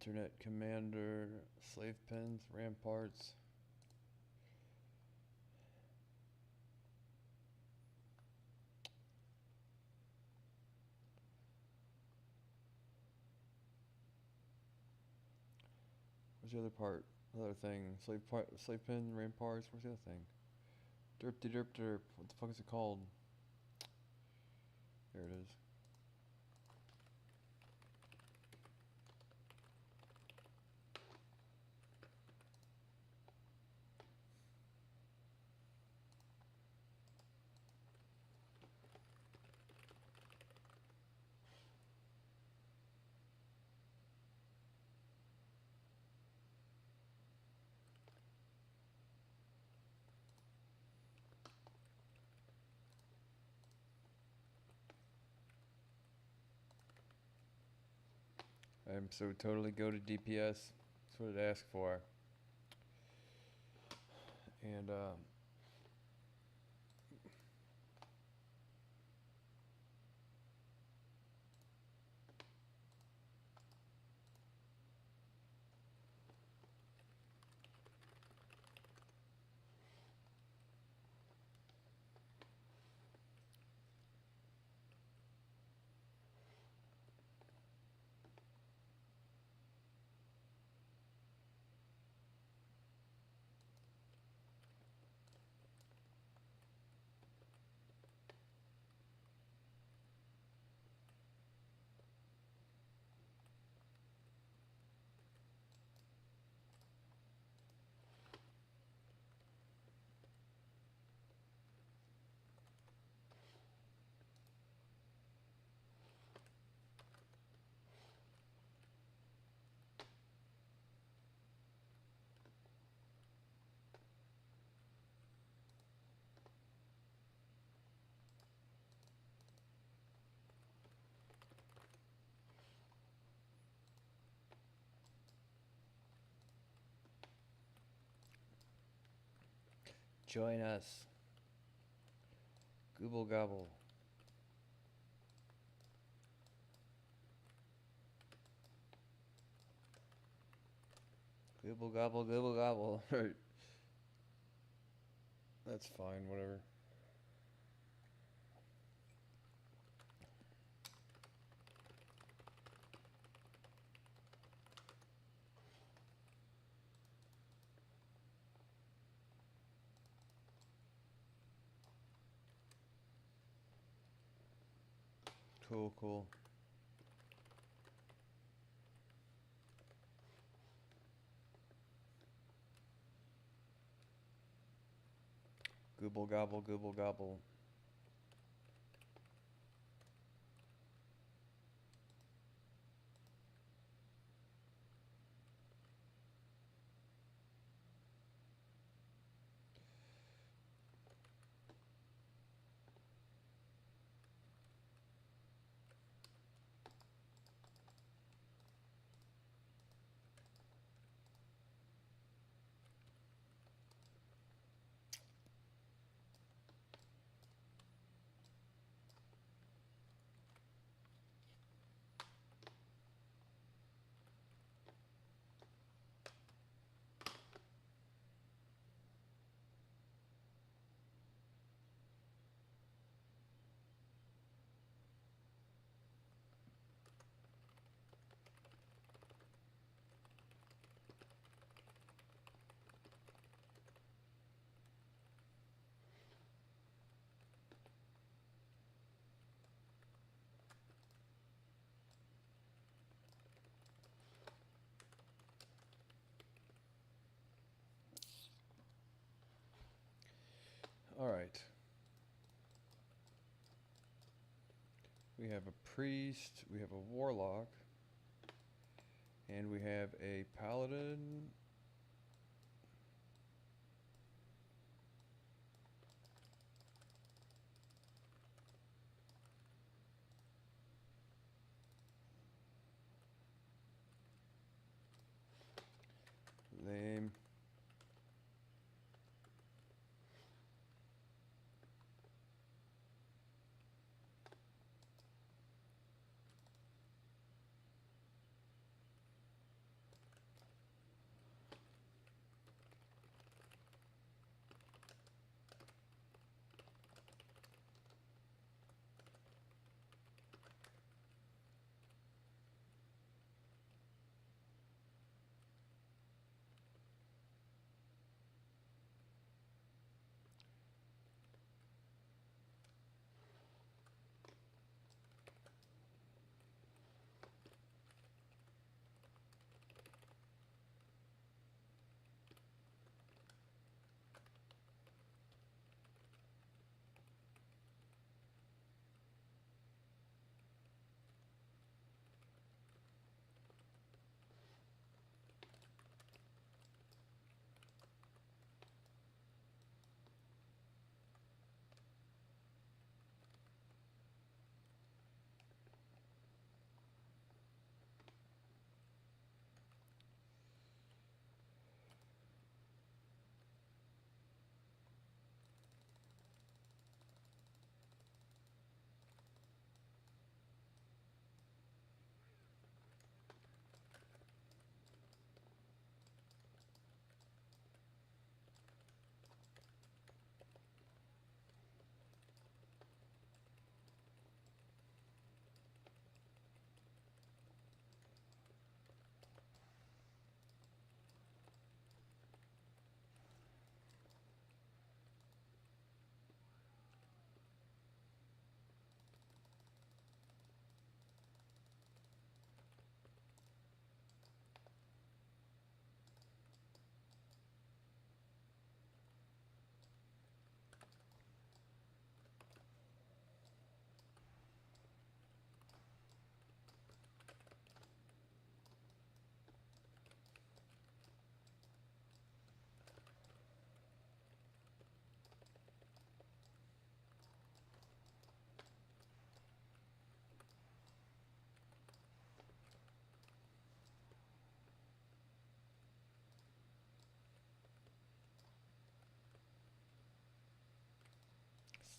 Internet commander, slave pens, ramparts. Where's the other part? The other thing. Slave pen, ramparts. Where's the other thing? Derp de derp derp. What the fuck is it called? There it is. I'm so totally go to DPS. That's what it asked for. And join us. Google gobble. Google gobble, google gobble. Right. That's fine, whatever. Cool, cool. Google gobble, google gobble. All right. We have a priest, we have a warlock, and we have a paladin. Lame.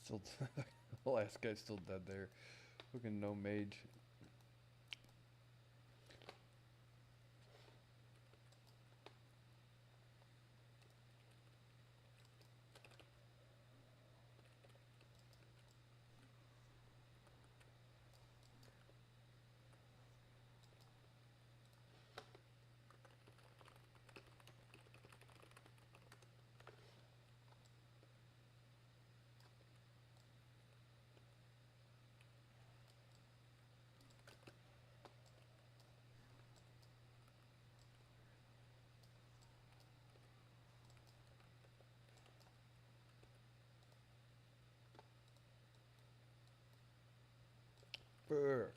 Still, the last guy's still dead there. Looking no mage. Burk.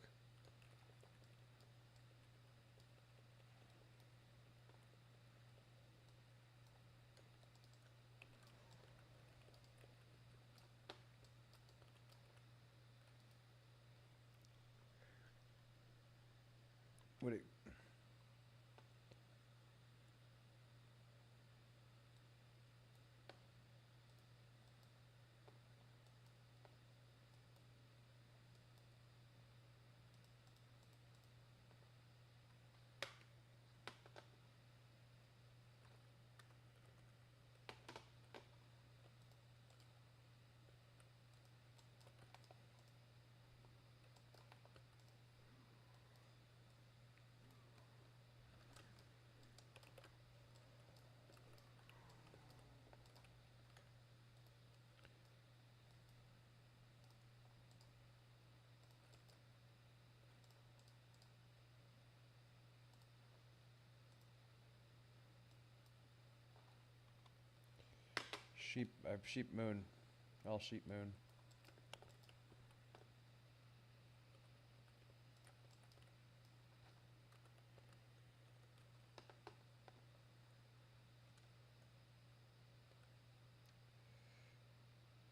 What it? Sheep. I have sheep moon. All sheep moon.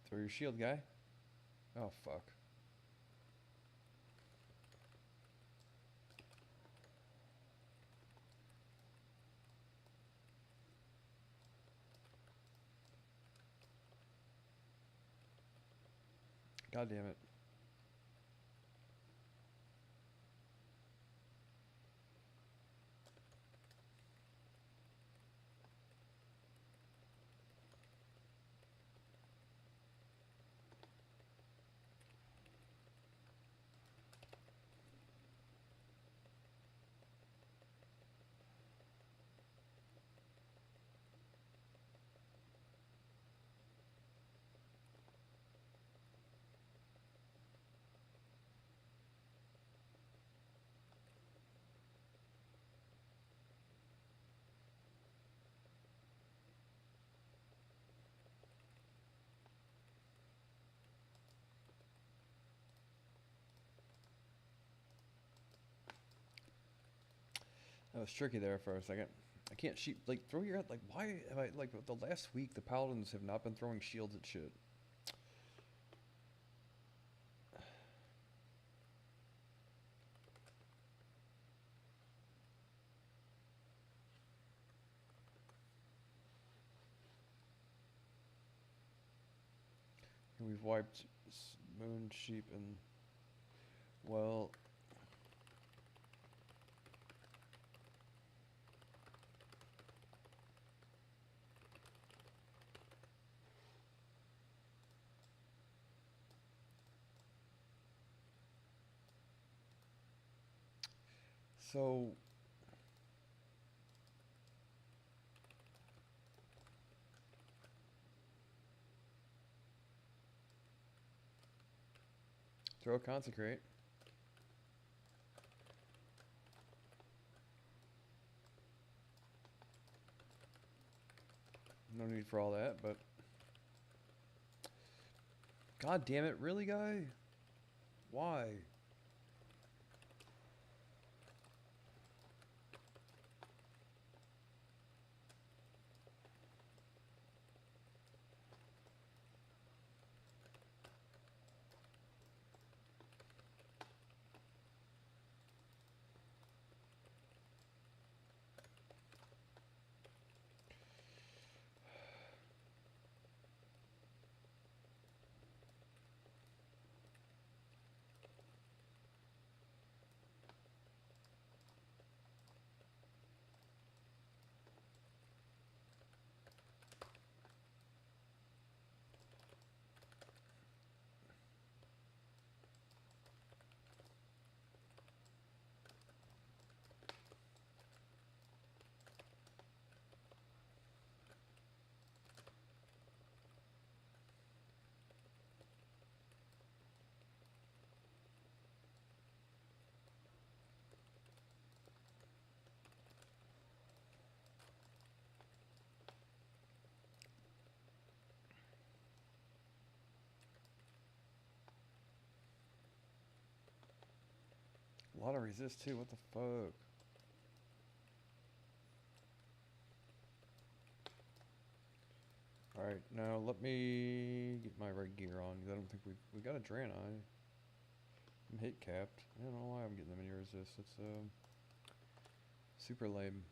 Throw your shield, guy. Oh fuck. God damn it. That was tricky there for a second. I can't sheep like throw your like why have I like the last week the paladins have not been throwing shields at shit. And we've wiped moon, sheep, and well. So throw consecrate. No need for all that, but God damn it, really, guy? Why? A lot of resist too, what the fuck? Alright, now let me get my red gear on, because I don't think we got a Draenei. I'm hit capped. I don't know why I'm getting that many resist. It's super lame.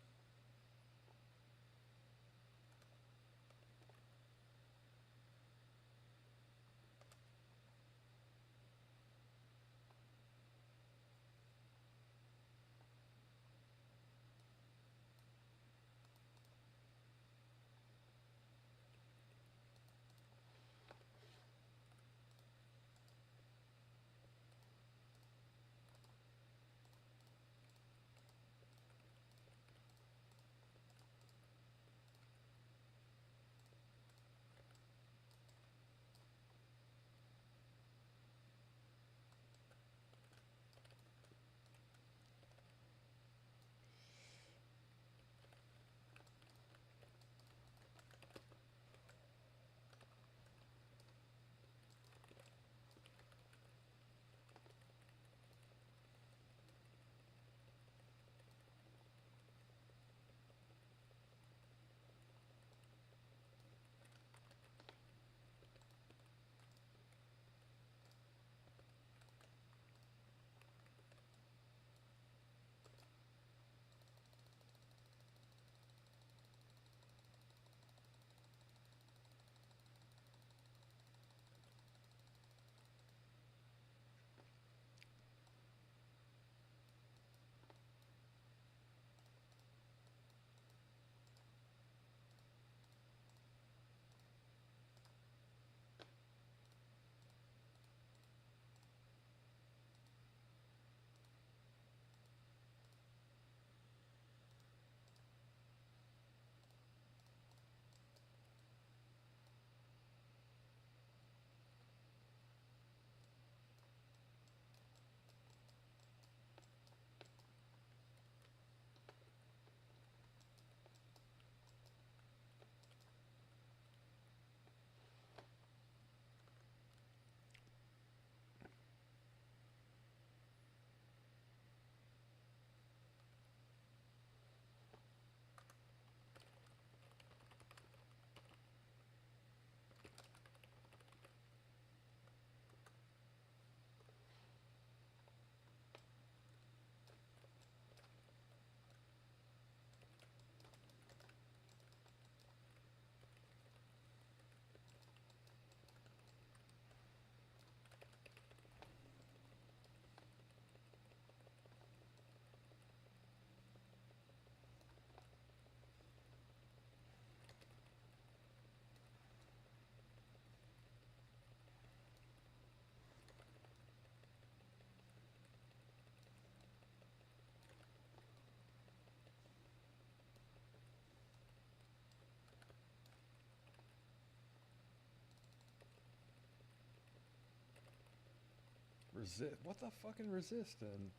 Resist? What the fucking resist then?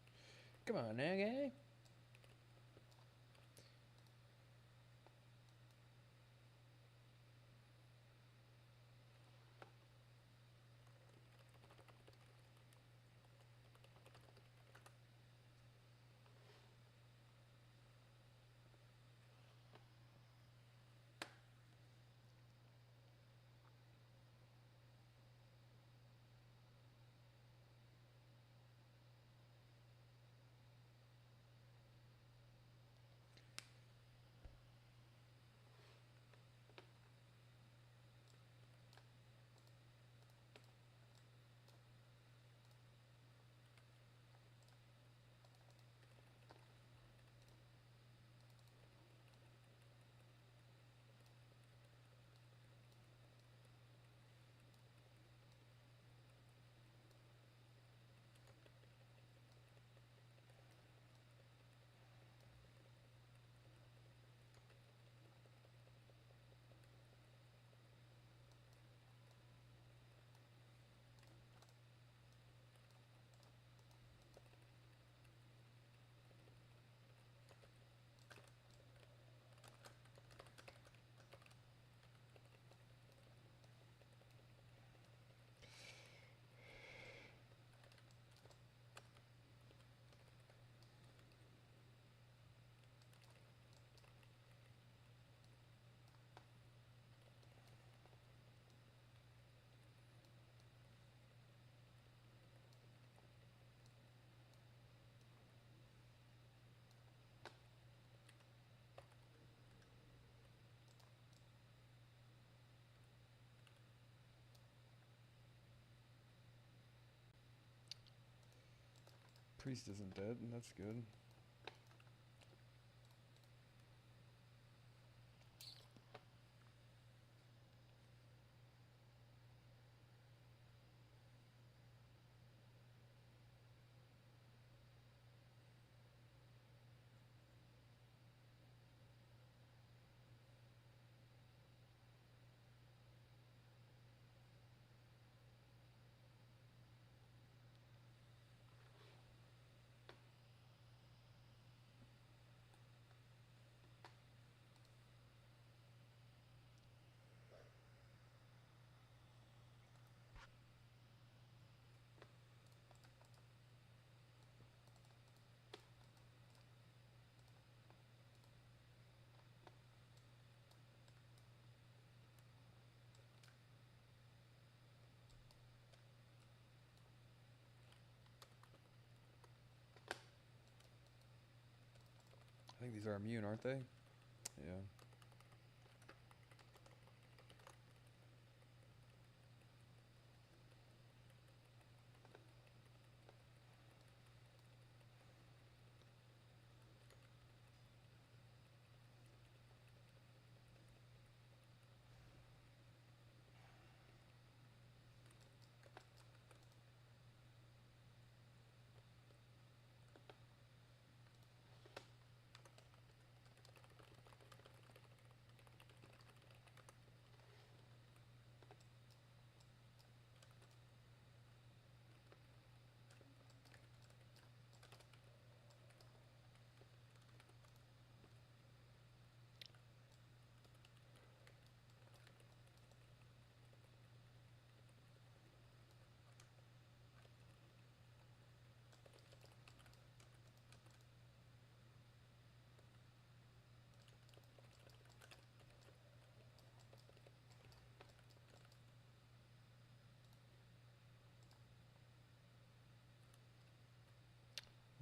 Come on now, guy. Priest isn't dead, and that's good. I think these are immune, aren't they? Yeah.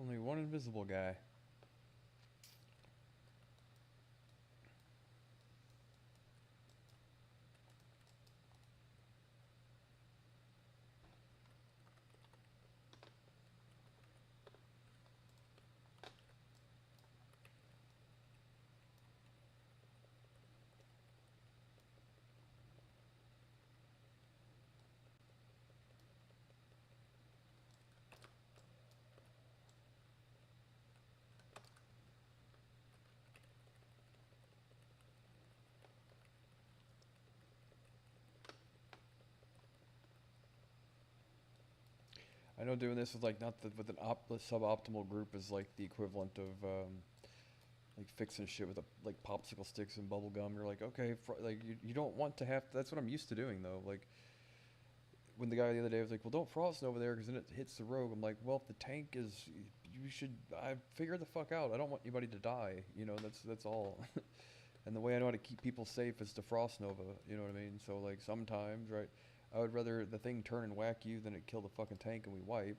Only one invisible guy. I know doing this with like not the, with an suboptimal group is like the equivalent of like fixing shit with like popsicle sticks and bubble gum. You're like, okay, like you don't want to have. That's what I'm used to doing though. Like when the guy the other day was like, well, don't frost over there because then it hits the rogue. I'm like, well, if the tank is, you should. I figure the fuck out. I don't want anybody to die. You know, that's all. And the way I know how to keep people safe is to frost nova. You know what I mean? So like sometimes, right? I would rather the thing turn and whack you than it kill the fucking tank and we wipe.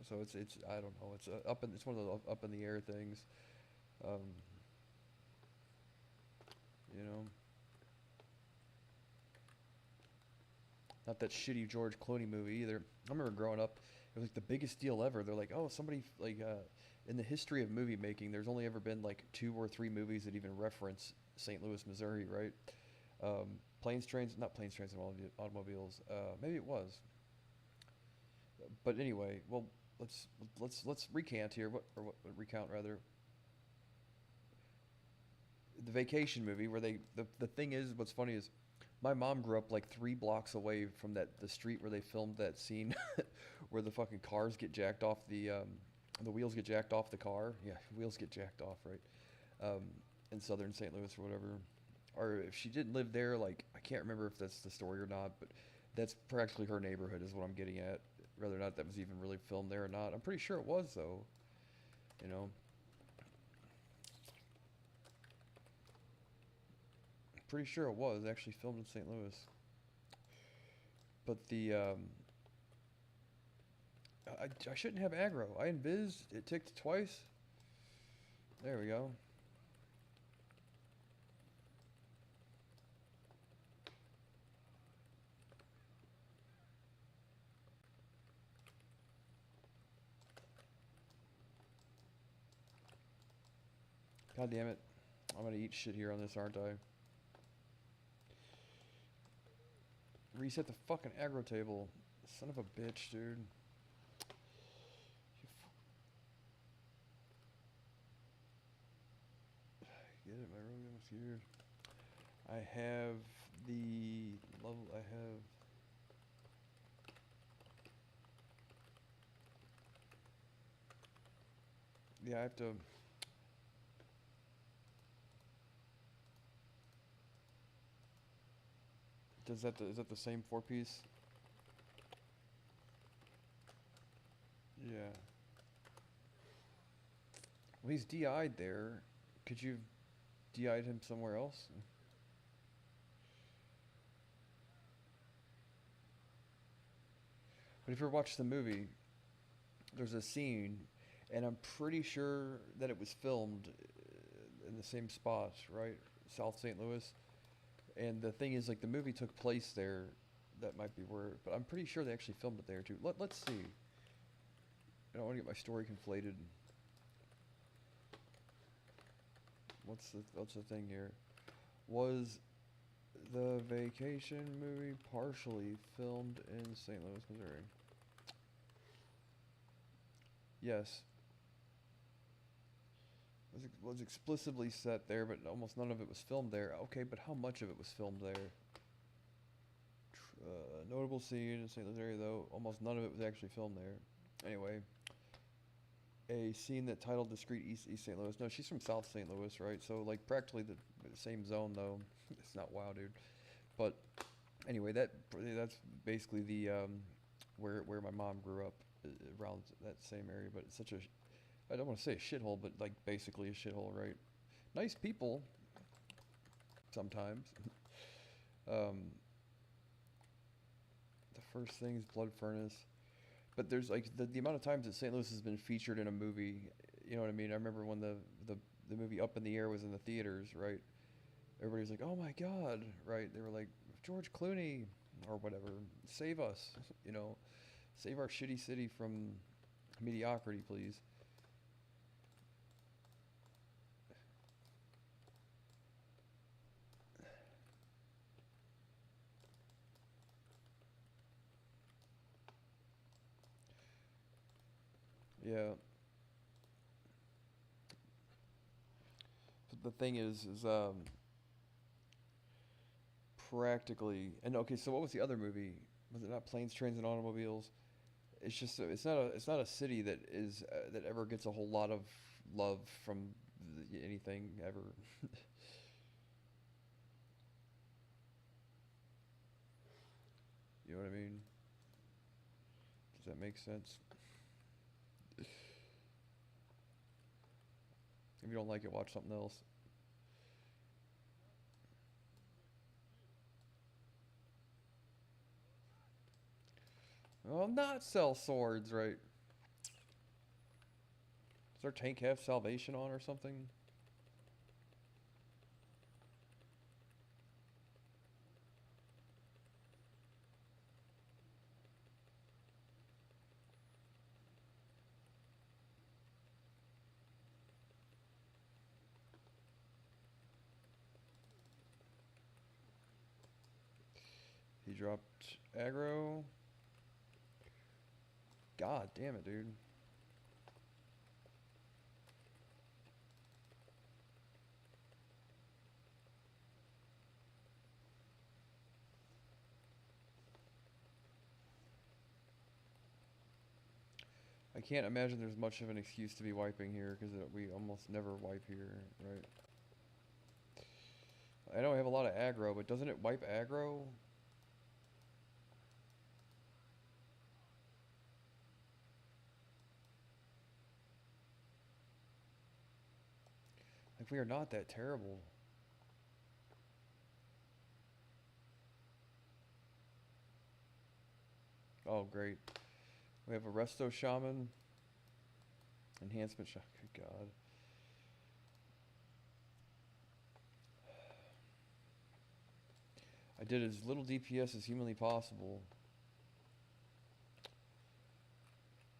So it's I don't know. It's it's one of the up in the air things. Um, you know, not that shitty George Clooney movie either. I remember growing up, it was like the biggest deal ever. They're like, oh, somebody like in the history of movie making, there's only ever been like 2 or 3 movies that even reference St. Louis, Missouri, right? Planes, trains, not planes, trains, and automobiles. Maybe it was, but anyway, well, let's recant here. What recount rather? The vacation movie where the thing is, what's funny is my mom grew up like 3 blocks away from the street where they filmed that scene where the fucking cars get jacked off the wheels get jacked off the car. Yeah, wheels get jacked off, right? um, in southern St. Louis or whatever. Or if she didn't live there, like I can't remember if that's the story or not, but that's practically her neighborhood is what I'm getting at. Whether or not that was even really filmed there or not, I'm pretty sure it was though. You know, pretty sure it was actually filmed in St. Louis. But I shouldn't have aggro. I invis. It ticked twice. There we go. God damn it. I'm gonna eat shit here on this, aren't I? Reset the fucking aggro table. Son of a bitch, dude. Get it, my room almost here. I have the level. I have. Yeah, I have to. Is that the same 4-piece? Yeah. Well, he's DI'd there. Could you DI'd him somewhere else? But if you watch the movie, there's a scene, and I'm pretty sure that it was filmed in the same spot, right? South St. Louis. And the thing is, like, the movie took place there. That might be where, but I'm pretty sure they actually filmed it there too. Let's see. I don't want to get my story conflated. What's the thing here? Was the Vacation movie partially filmed in St. Louis, Missouri? Yes. Was explicitly set there, but almost none of it was filmed there. Okay, but how much of it was filmed there? Notable scene in St. Louis area, though almost none of it was actually filmed there. Anyway, a scene that titled "Discreet East St. Louis." No, she's from South St. Louis, right? So like practically the same zone, though. It's not wow, dude. But anyway, that's basically the where my mom grew up, around that same area. But it's such a, I don't want to say a shithole, but like basically a shithole, right? Nice people sometimes. The first thing is Blood Furnace. But there's like the amount of times that St. Louis has been featured in a movie, you know what I mean? I remember when the movie Up in the Air was in the theaters, right? Everybody was like, "Oh my God," right? They were like, "George Clooney or whatever, save us, you know, save our shitty city from mediocrity, please." Yeah. But the thing is practically, and okay, so what was the other movie? Was it not Planes, Trains, and Automobiles? It's just it's not a city that is that ever gets a whole lot of love from anything ever. You know what I mean? Does that make sense? If you don't like it, watch something else. Well, not sell swords, right? Does our tank have salvation on or something? He dropped aggro. God damn it, dude. I can't imagine there's much of an excuse to be wiping here because we almost never wipe here, right? I know I have a lot of aggro, but doesn't it wipe aggro? Like, we are not that terrible. Oh, great. We have a Resto Shaman. Enhancement Shaman. Good God. I did as little DPS as humanly possible.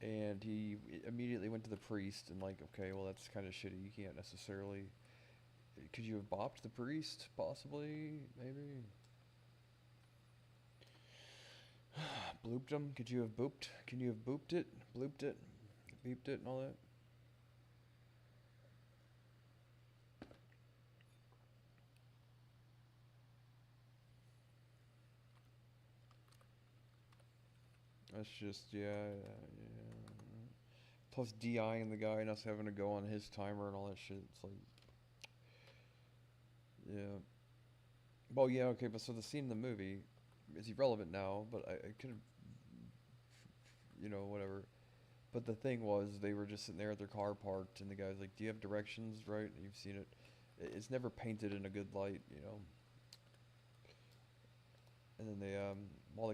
And he immediately went to the priest and like, okay, well that's kind of shitty. You can't necessarily. Could you have bopped the priest? Possibly, maybe. Blooped him? Could you have booped? Can you have booped it? Blooped it? Beeped it and all that? That's just, yeah. Plus DIing the guy and us having to go on his timer and all that shit. It's like, yeah. Well, yeah, okay, but so the scene in the movie is irrelevant now, but I could have, whatever. But the thing was, they were just sitting there at their car parked, and the guy's like, "Do you have directions?" Right? And you've seen it. It's never painted in a good light. And then while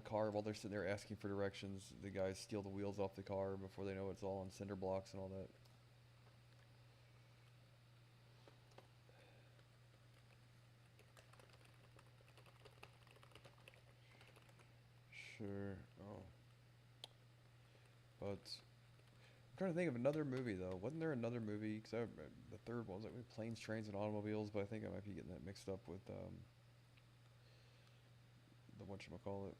they're sitting there asking for directions, the guys steal the wheels off the car before they know it's all on cinder blocks and all that. Sure. Oh, but I'm trying to think of another movie though. Wasn't there another movie? Because the third one was like Planes, Trains, and Automobiles, but I think I might be getting that mixed up with the whatchamacallit.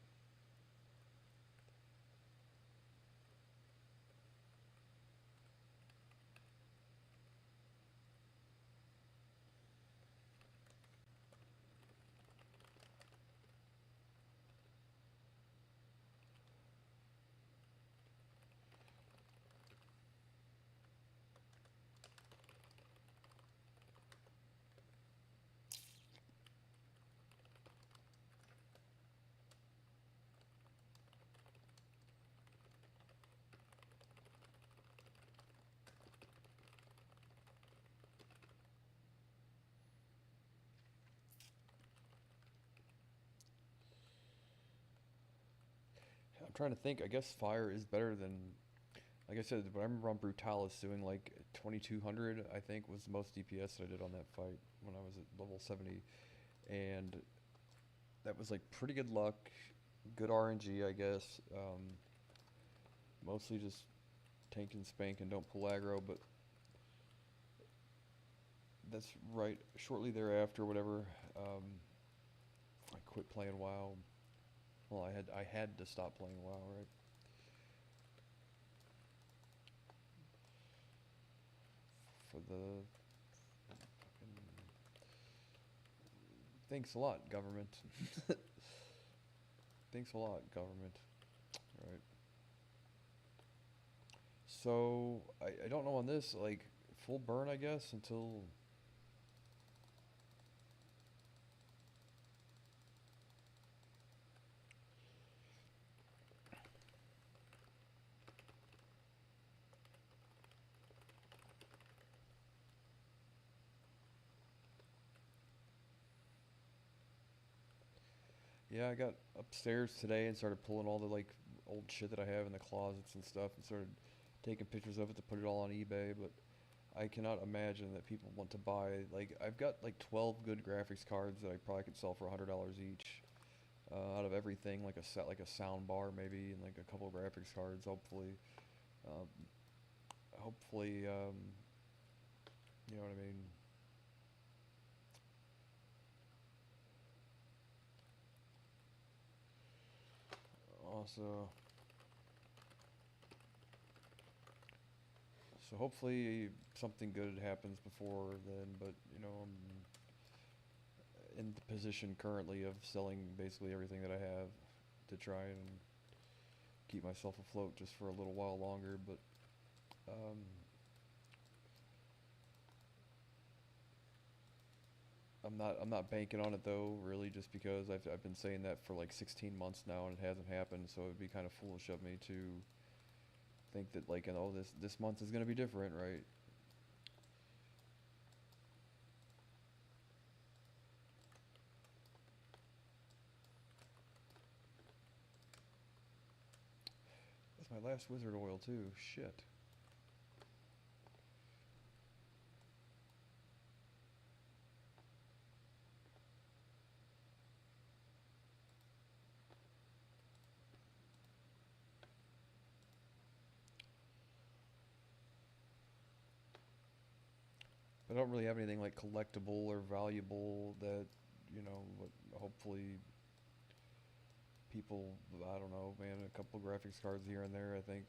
I'm trying to think. I guess fire is better than, like I said, but I remember on Brutalis doing like 2200, I think, was the most DPS that I did on that fight when I was at level 70. And that was like pretty good luck, good RNG, I guess. Mostly just tank and spank and don't pull aggro, but that's right. Shortly thereafter, whatever, I quit playing WoW. Well, I had to stop playing WoW, right? For the thanks a lot, government. Thanks a lot, government. Right. So I don't know on this, like full burn, I guess, until yeah, I got upstairs today and started pulling all the like old shit that I have in the closets and stuff and started taking pictures of it to put it all on eBay, but I cannot imagine that people want to buy like I've got like 12 good graphics cards that I probably could sell for $100 each. Out of everything, like a set, like a sound bar maybe, and like a couple of graphics cards. Um, hopefully, you know what I mean. Also, so hopefully something good happens before then. But I'm in the position currently of selling basically everything that I have to try and keep myself afloat just for a little while longer. But um, I'm not banking on it though, really, just because I've been saying that for like 16 months now and it hasn't happened. So it'd be kind of foolish of me to think that like, this month is gonna be different, right? That's my last wizard oil too. Shit. I don't really have anything like collectible or valuable that, you know, hopefully people, I don't know, man, a couple graphics cards here and there, I think.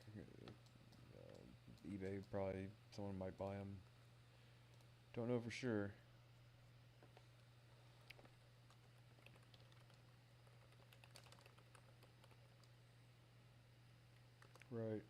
eBay, probably, someone might buy them. Don't know for sure. Right.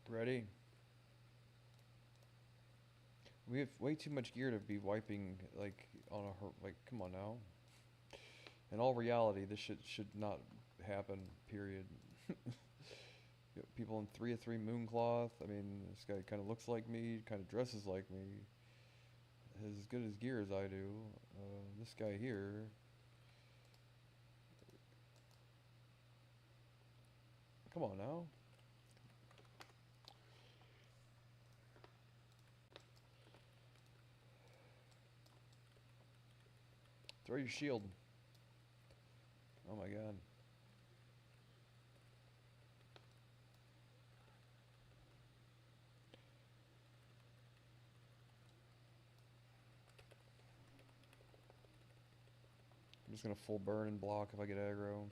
Ready? We have way too much gear to be wiping, like, on a, like, come on now. In all reality, this should not happen, period. People in 3 of 3 Mooncloth. I mean, this guy kind of looks like me, kind of dresses like me, has as good as gear as I do. This guy here, come on now. Throw your shield. Oh my god. I'm just gonna full burn and block if I get aggro.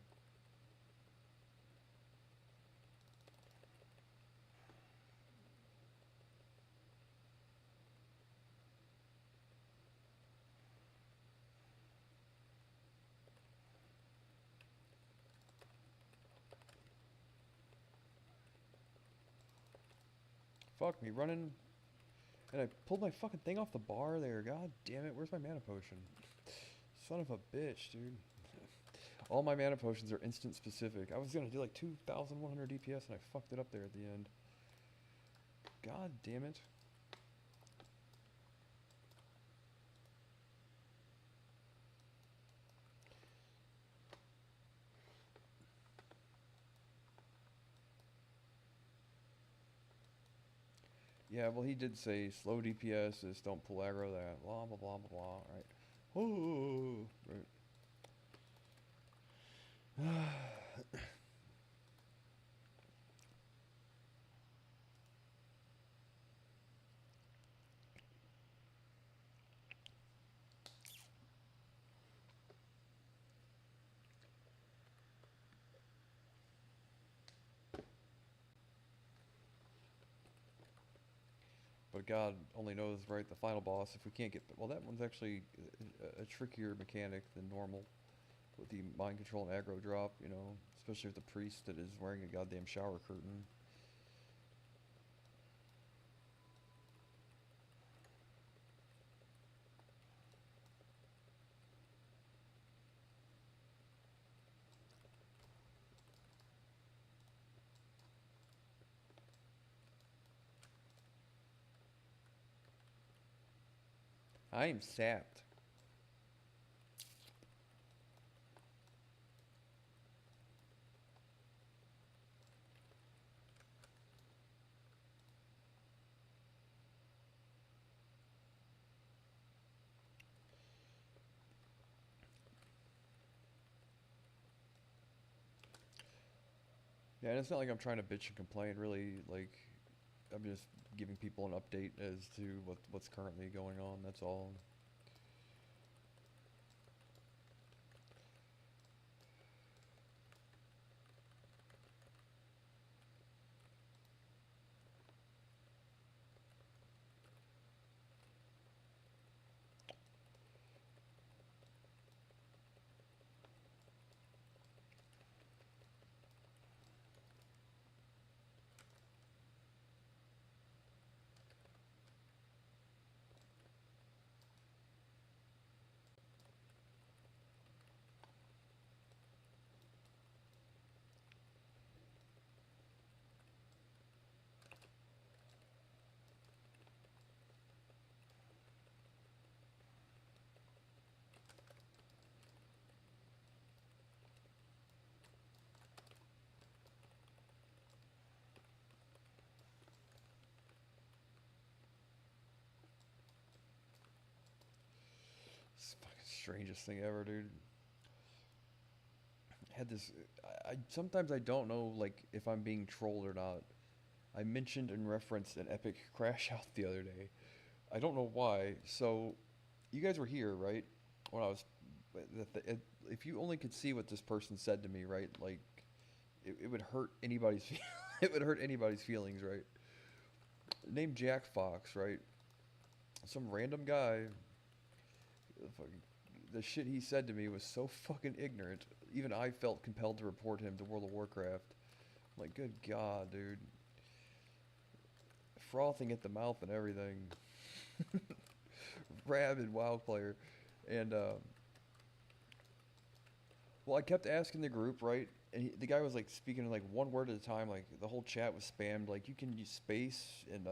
Fuck me, running. And I pulled my fucking thing off the bar there. God damn it, where's my mana potion? Son of a bitch, dude. All my mana potions are instant specific. I was gonna do like 2,100 DPS and I fucked it up there at the end. God damn it. Yeah, well, he did say slow DPS is don't pull aggro that. Blah, blah, blah, blah, blah. Right. Oh, right. But God only knows, right, the final boss, if we can't get... Well, that one's actually a trickier mechanic than normal. With the mind control and aggro drop, you know. Especially with the priest that is wearing a goddamn shower curtain. I am sapped. Yeah, and it's not like I'm trying to bitch and complain, really. Like, I'm just giving people an update as to what's currently going on, that's all. strangest thing ever, dude. Had this. I sometimes I don't know like if I'm being trolled or not. I mentioned and referenced an epic crash out the other day. I don't know why. So, you guys were here, right? When I was, if you only could see what this person said to me, right? Like, it would hurt anybody's, it would hurt anybody's feelings, right? Named Jack Fox, right? Some random guy. The shit he said to me was so fucking ignorant. Even I felt compelled to report him to World of Warcraft. I'm like, good God, dude. Frothing at the mouth and everything. Rabid WoW player. And, well, I kept asking the group, right? And the guy was like speaking like one word at a time. Like the whole chat was spammed. Like you can use space and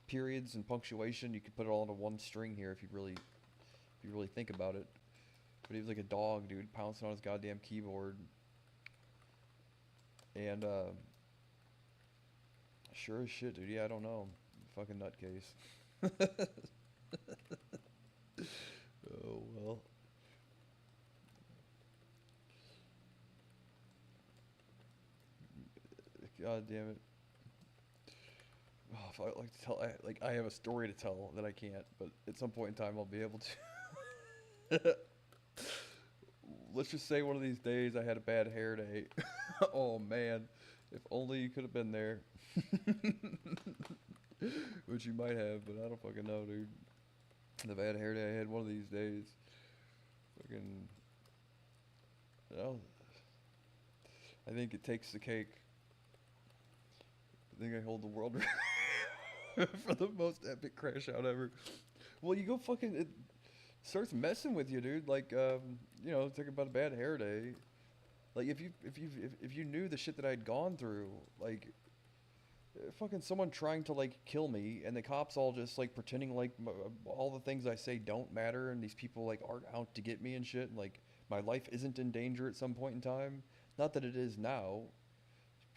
periods and punctuation. You could put it all into one string here if you really think about it. But he was like a dog, dude, pouncing on his goddamn keyboard. And sure as shit, dude. Yeah, I don't know. Fucking nutcase. Oh well. God damn it. Oh, if I like to tell, I have a story to tell that I can't, but at some point in time I'll be able to. Let's just say one of these days I had a bad hair day. Oh man, if only you could have been there. Which you might have, but I don't fucking know, dude. The bad hair day I had one of these days. Fucking, well, I think it takes the cake. I think I hold the world record for the most epic crash out ever. Well, you go fucking, it starts messing with you, dude. Like, you know, talking about a bad hair day. Like, if you knew the shit that I'd gone through, like, fucking someone trying to like kill me, and the cops all just like pretending like all the things I say don't matter, and these people like aren't out to get me and shit. And, like, my life isn't in danger at some point in time. Not that it is now,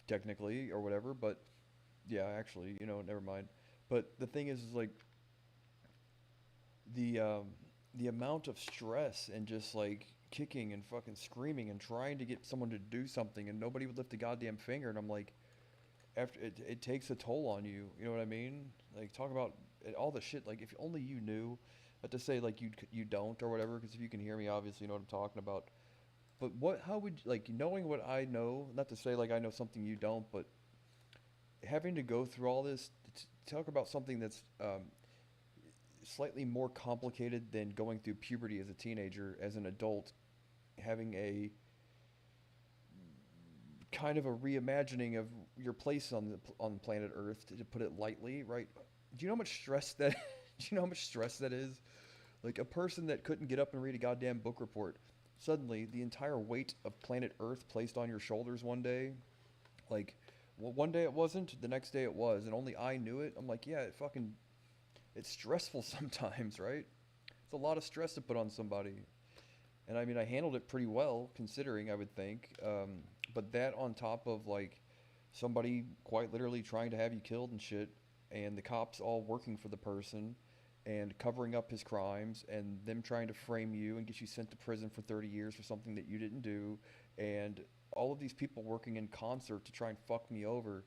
technically or whatever, but. Yeah, actually, you know, never mind. But the thing is like the um, the amount of stress and just like kicking and fucking screaming and trying to get someone to do something, and nobody would lift a goddamn finger. And I'm like, after it takes a toll on you. You know what I mean? Like talk about all the shit. Like if only you knew. Not to say like you don't or whatever, because if you can hear me, obviously you know what I'm talking about. But how would like knowing what I know? Not to say like I know something you don't, but having to go through all this to talk about something that's slightly more complicated than going through puberty as a teenager, as an adult, having a kind of a reimagining of your place on planet Earth, to put it lightly, right? Do you know how much stress that? Do you know how much stress that is? Like a person that couldn't get up and read a goddamn book report, suddenly the entire weight of planet Earth placed on your shoulders one day, like. Well, one day it wasn't, the next day it was, and only I knew it. I'm like, yeah, it's stressful sometimes, right? It's a lot of stress to put on somebody. And I mean, I handled it pretty well, considering, I would think. But that on top of, like, somebody quite literally trying to have you killed and shit, and the cops all working for the person, and covering up his crimes, and them trying to frame you and get you sent to prison for 30 years for something that you didn't do, and all of these people working in concert to try and fuck me over.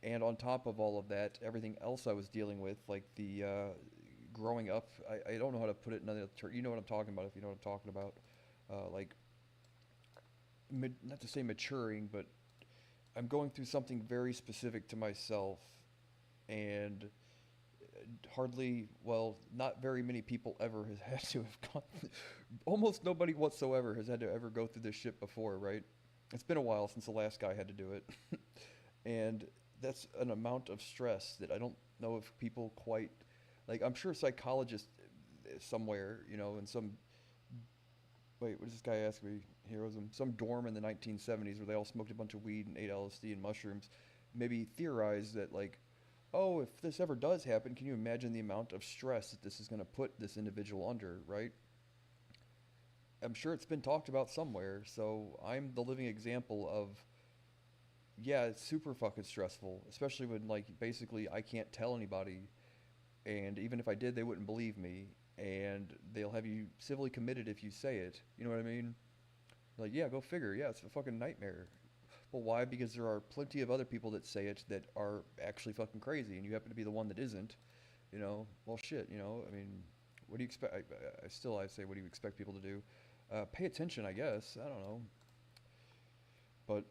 And on top of all of that, everything else I was dealing with, like the growing up, I don't know how to put it in another term. You know what I'm talking about if you know what I'm talking about. Like, not to say maturing, but I'm going through something very specific to myself. And hardly, well, not very many people ever has had to have gone, almost nobody whatsoever has had to ever go through this shit before, right? It's been a while since the last guy had to do it. And that's an amount of stress that I don't know if people quite, like, I'm sure psychologists somewhere, you know, in some, wait, what does this guy ask me? Heroism. Some dorm in the 1970s where they all smoked a bunch of weed and ate LSD and mushrooms, maybe theorized that, like, oh, if this ever does happen, can you imagine the amount of stress that this is going to put this individual under, right? I'm sure it's been talked about somewhere, so I'm the living example of, yeah, it's super fucking stressful, especially when, like, basically I can't tell anybody, and even if I did, they wouldn't believe me, and they'll have you civilly committed if you say it. You know what I mean? Like, yeah, go figure. Yeah, it's a fucking nightmare. Well, why? Because there are plenty of other people that say it that are actually fucking crazy, and you happen to be the one that isn't. You know, well, shit. You know, I mean, what do you expect? I say, what do you expect people to do? Pay attention, I guess. I don't know, but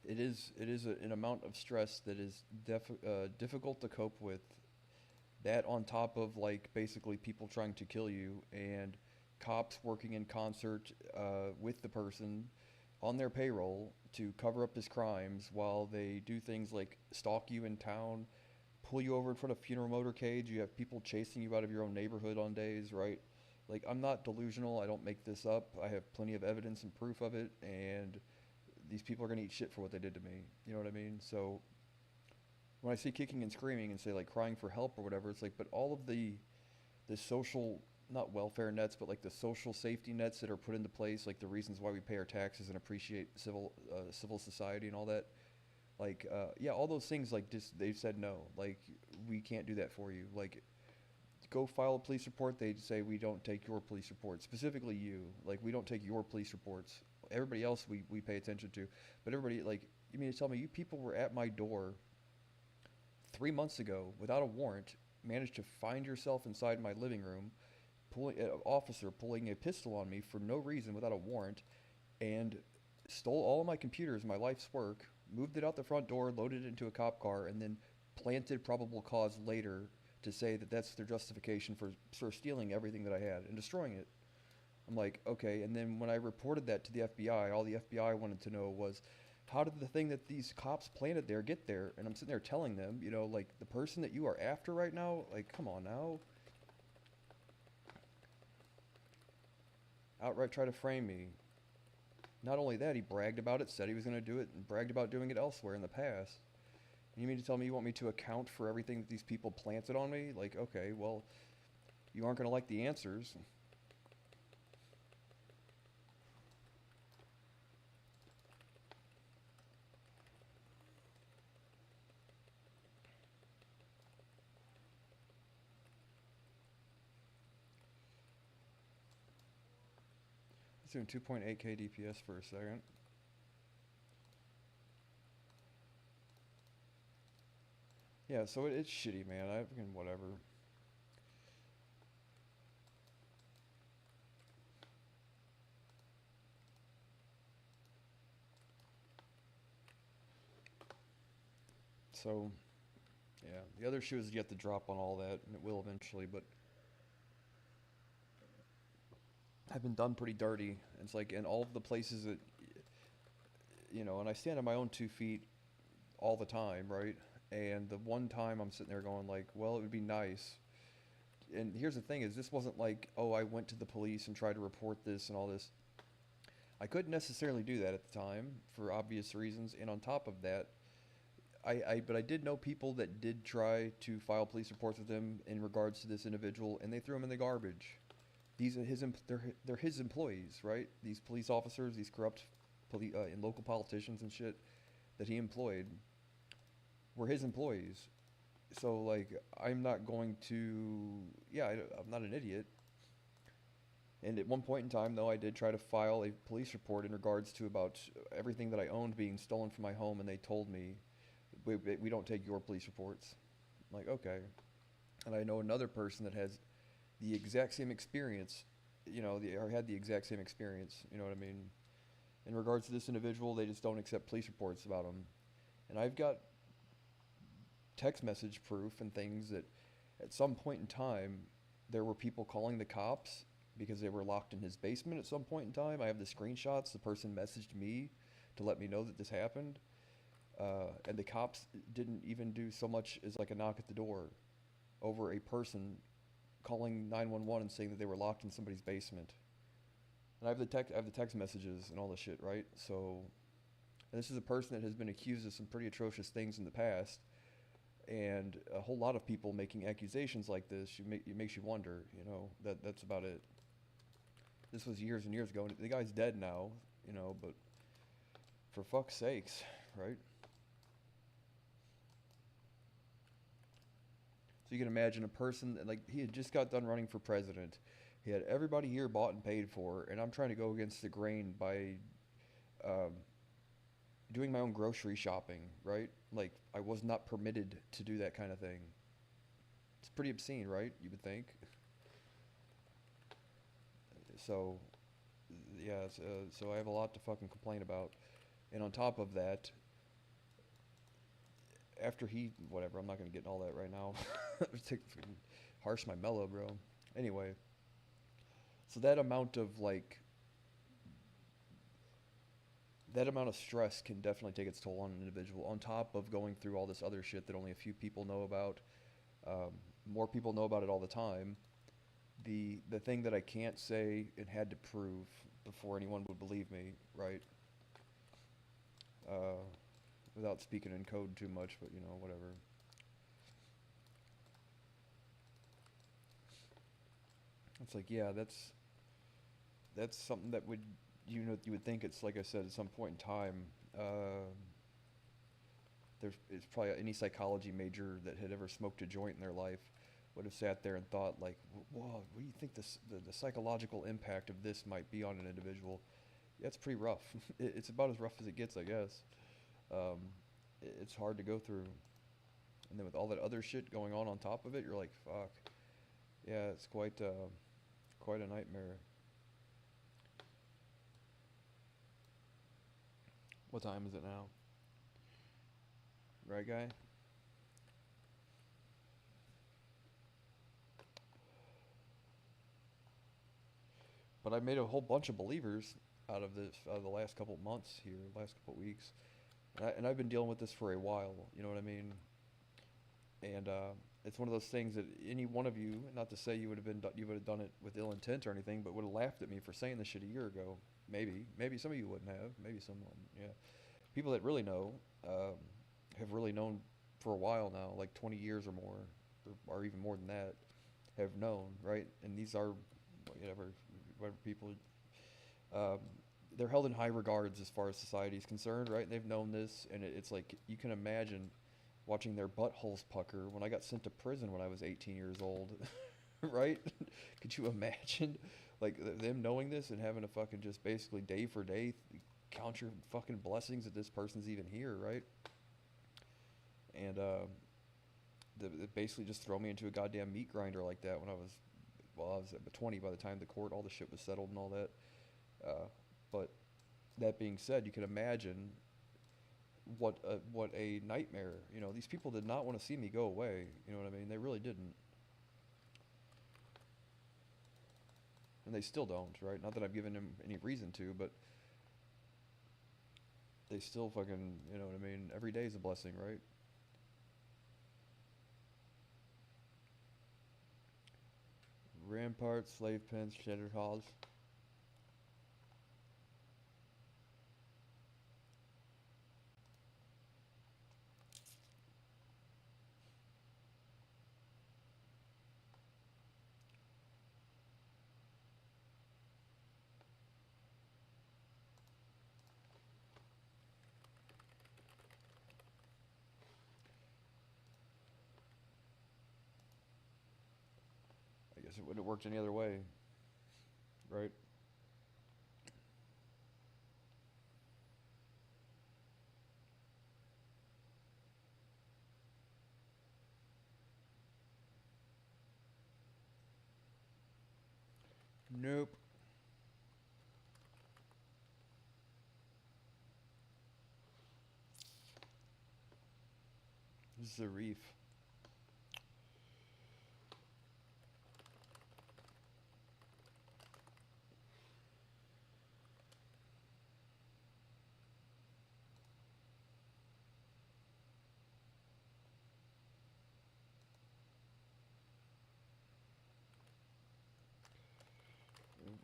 it is an amount of stress that is difficult to cope with. That on top of like basically people trying to kill you and cops working in concert with the person on their payroll to cover up his crimes while they do things like stalk you in town, pull you over in front of funeral motorcades. You have people chasing you out of your own neighborhood on days, right? Like, I'm not delusional. I don't make this up. I have plenty of evidence and proof of it, and these people are going to eat shit for what they did to me. You know what I mean? So when I say kicking and screaming and say like crying for help or whatever, it's like, but all of the social, not welfare nets, but like the social safety nets that are put into place, like the reasons why we pay our taxes and appreciate civil society and all that. Like, yeah, all those things, like, just they've said no. Like, we can't do that for you. Like, go file a police report. They say we don't take your police reports. Specifically you. Like, we don't take your police reports. Everybody else we pay attention to. But everybody, like, you mean to tell me you people were at my door 3 months ago without a warrant, managed to find yourself inside my living room, pulling an officer pulling a pistol on me for no reason without a warrant, and stole all of my computers, my life's work, moved it out the front door, loaded it into a cop car, and then planted probable cause later to say that that's their justification for stealing everything that I had and destroying it. I'm like, okay. And then when I reported that to the FBI, all the FBI wanted to know was, how did the thing that these cops planted there get there? And I'm sitting there telling them, you know, like, the person that you are after right now, like, come on now. Outright try to frame me. Not only that, he bragged about it, said he was going to do it, and bragged about doing it elsewhere in the past. And you mean to tell me you want me to account for everything that these people planted on me? Like, okay, well, you aren't going to like the answers. It's doing 2.8k DPS for a second. Yeah, so it's shitty, man. I fucking whatever. So, yeah, the other shoe is yet to drop on all that, and it will eventually, but I've been done pretty dirty. It's like in all of the places that, you know, and I stand on my own 2 feet all the time, right? And the one time I'm sitting there going like, well, it would be nice. And here's the thing is this wasn't like, oh, I went to the police and tried to report this and all this. I couldn't necessarily do that at the time for obvious reasons. And on top of that, but I did know people that did try to file police reports with him in regards to this individual, and they threw him in the garbage. These are they're his employees, right? These police officers, these corrupt and local politicians and shit that he employed were his employees. So like, I'm not going to, yeah, I'm not an idiot. And at one point in time, though, I did try to file a police report in regards to about everything that I owned being stolen from my home, and they told me, we don't take your police reports. I'm like, okay. And I know another person that has the exact same experience, you know, or had the exact same experience, you know what I mean? In regards to this individual, they just don't accept police reports about him. And I've got text message proof and things that at some point in time, there were people calling the cops because they were locked in his basement at some point in time. I have the screenshots. The person messaged me to let me know that this happened. And the cops didn't even do so much as like a knock at the door over a person calling 911 and saying that they were locked in somebody's basement. And I have the text messages and all this shit, right? So, and this is a person that has been accused of some pretty atrocious things in the past, and a whole lot of people making accusations like this. It makes you wonder, you know. That's about it. This was years and years ago, and the guy's dead now, you know. But for fuck's sakes, right? So you can imagine a person like he had just got done running for president. He had everybody here bought and paid for, and I'm trying to go against the grain by um, doing my own grocery shopping, right? Like I was not permitted to do that kind of thing. It's pretty obscene, right? You would think. So yeah, so I have a lot to fucking complain about. And on top of that, after he whatever, I'm not gonna get in all that right now. Harsh my mellow, bro. Anyway, so that amount of stress can definitely take its toll on an individual. On top of going through all this other shit that only a few people know about, um, more people know about it all the time. The thing that I can't say and had to prove before anyone would believe me, right? Uh, Without speaking in code too much, but whatever. It's like, yeah, that's something that would you would think it's like I said at some point in time. Uh, it's probably any psychology major that had ever smoked a joint in their life would have sat there and thought like, whoa, what do you think the psychological impact of this might be on an individual? Yeah, it's pretty rough. It's about as rough as it gets, I guess. Um, it's hard to go through, and then with all that other shit going on top of it, you're like, fuck. Yeah, it's quite a nightmare. What time is it now? Right, guy? But I made a whole bunch of believers out of this out of the last couple months here, last couple weeks, and I've been dealing with this for a while. You know what I mean? And it's one of those things that any one of you, not to say you would have done it with ill intent or anything, but would have laughed at me for saying this shit a year ago. Maybe some of you wouldn't have. Maybe someone, yeah. People that really know um, have really known for a while now, like 20 years or more, or even more than that, have known, right? And these are whatever people. Um, they're held in high regards as far as society is concerned, right? And they've known this, and it's like you can imagine watching their buttholes pucker when I got sent to prison when I was 18 years old, right? Could you imagine, like them knowing this and having to fucking just basically day for day count your fucking blessings that this person's even here, right? And basically just throw me into a goddamn meat grinder like that when I was 20 by the time the court all the shit was settled and all that. But that being said, you can imagine what a nightmare. These people did not want to see me go away. You know what I mean? They really didn't, and they still don't. Right? Not that I've given them any reason to, but they still fucking. You know what I mean? Every day is a blessing, right? Ramparts, slave pens, shattered halls. I guess it wouldn't have worked any other way, right? Nope. This is a reef.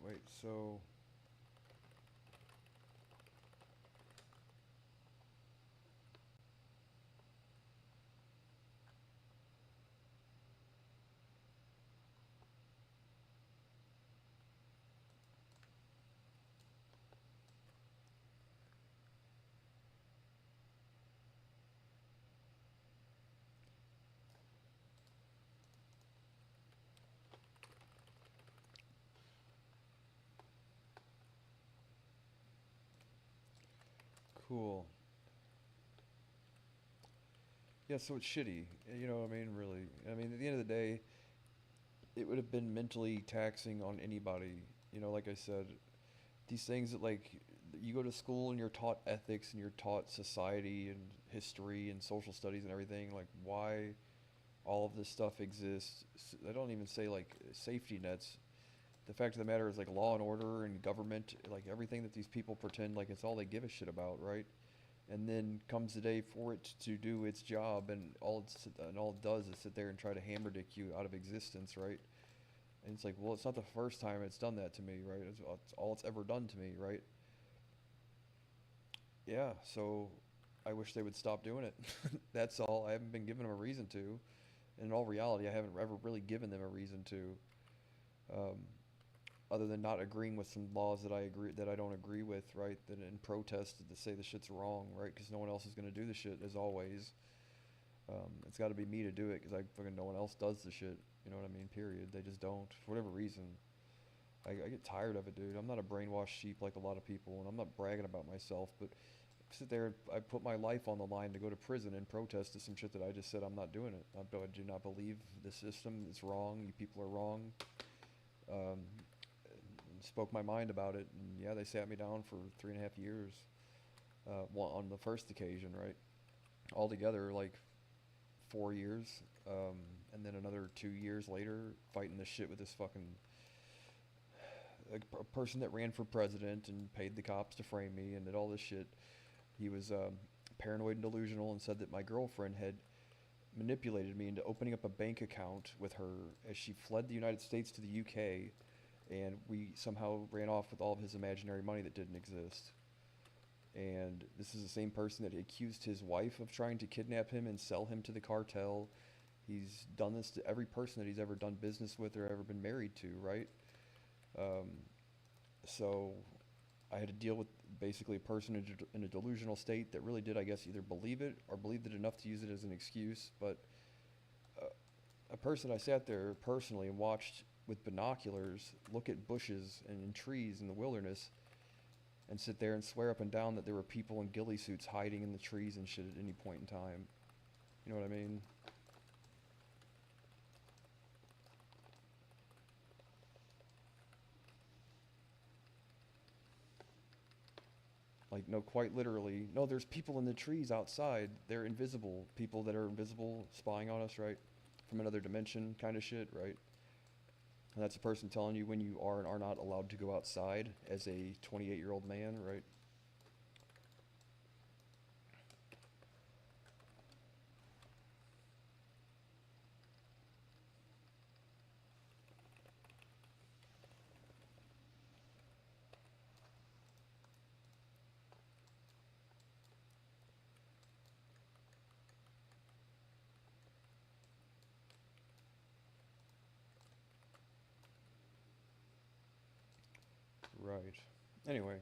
Wait, so Cool. Yeah, so it's shitty. You know what I mean? Really. I mean, at the end of the day, it would have been mentally taxing on anybody. You know, like I said, these things that like you go to school and you're taught ethics and you're taught society and history and social studies and everything. Like why all of this stuff exists. I don't even say like safety nets. The fact of the matter is like law and order and government, like everything that these people pretend like it's all they give a shit about, right? And then comes the day for it to do its job, and all it does is sit there and try to hammer dick you out of existence, right? And it's like, well, it's not the first time it's done that to me, right? It's all it's ever done to me, right? Yeah, so I wish they would stop doing it. That's all. I haven't been giving them a reason to. And in all reality, I haven't ever really given them a reason to, um, other than not agreeing with some laws that I don't agree with, right? That in protest to say the shit's wrong, right? Because no one else is gonna do the shit as always. It's got to be me to do it because I fucking no one else does the shit. You know what I mean? Period. They just don't for whatever reason. I get tired of it, dude. I'm not a brainwashed sheep like a lot of people, and I'm not bragging about myself, but sit there and I put my life on the line to go to prison and protest to some shit that I just said I'm not doing it. I do not believe the system is wrong. You people are wrong. Um, Spoke my mind about it, and yeah, they sat me down for 3.5 years. On the first occasion, right? Altogether, like 4 years, and then another 2 years later, fighting this shit with this fucking a person that ran for president and paid the cops to frame me and did all this shit. He was paranoid and delusional and said that my girlfriend had manipulated me into opening up a bank account with her as she fled the United States to the UK, and we somehow ran off with all of his imaginary money that didn't exist. And this is the same person that accused his wife of trying to kidnap him and sell him to the cartel. He's done this to every person that he's ever done business with or ever been married to, right? Um, so I had to deal with basically a person in a delusional state that really did, I guess, either believe it or believed it enough to use it as an excuse. But uh, a person I sat there personally and watched with binoculars look at bushes and trees in the wilderness and sit there and swear up and down that there were people in ghillie suits hiding in the trees and shit at any point in time. You know what I mean? Like, no, quite literally. No, there's people in the trees outside. They're invisible. People that are invisible spying on us, right? From another dimension kind of shit, right? And that's a person telling you when you are and are not allowed to go outside as a 28-year-old man, right? Right. Anyway.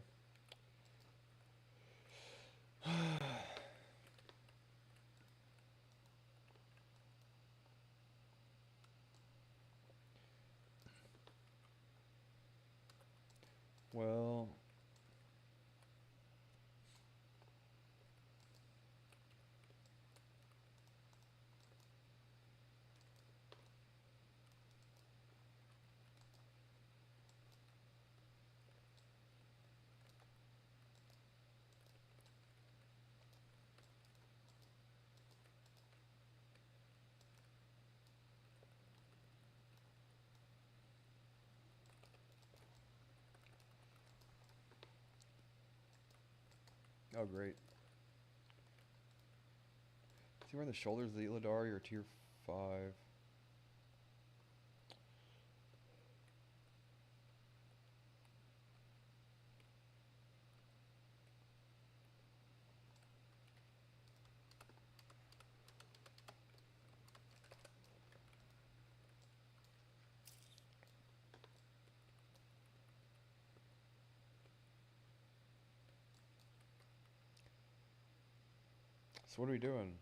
Well, oh great. Is he wearing the shoulders of the Illidari or tier 5? So what are we doing?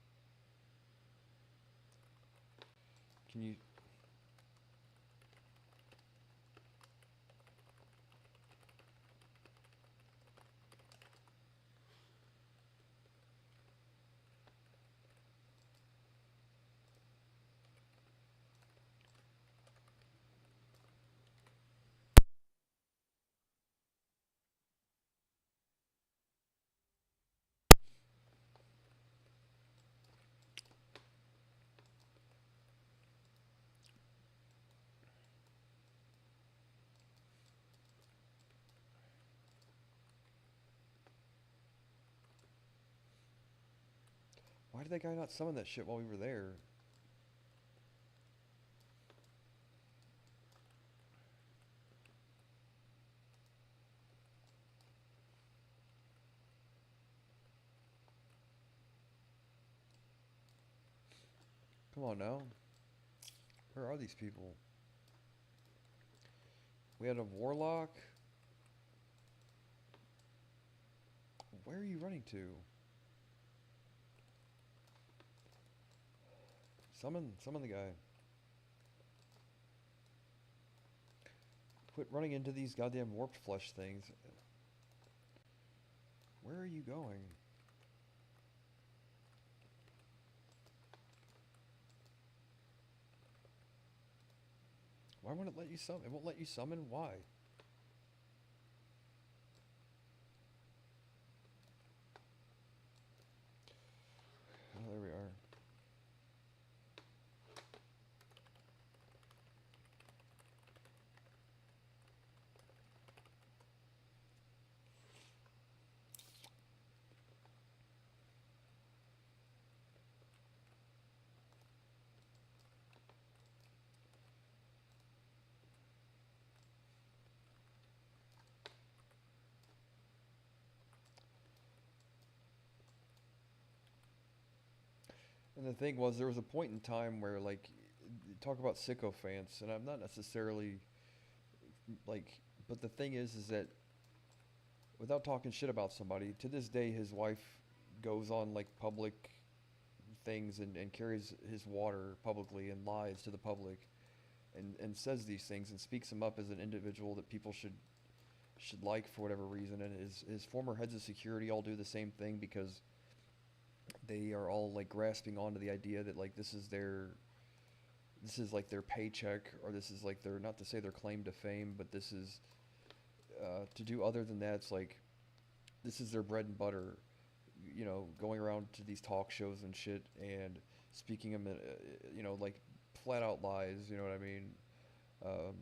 Can you... Why did that guy not summon that shit while we were there? Come on now. Where are these people? We had a warlock. Where are you running to? Summon the guy. Quit running into these goddamn warped flesh things. Where are you going? Why won't it let you summon? It won't let you summon? Why? Oh, there we are. And the thing was, there was a point in time where, like, talk about sycophants, and I'm not necessarily, like, but the thing is that without talking shit about somebody, to this day, his wife goes on, like, public things and carries his water publicly and lies to the public and says these things and speaks him up as an individual that people should like for whatever reason. And his former heads of security all do the same thing because they are all like grasping onto the idea that like this is like their paycheck, or this is like their, not to say their claim to fame, but this is to do other than that. It's like this is their bread and butter, you know, going around to these talk shows and shit and speaking them, you know, like flat out lies. You know what I mean? Um,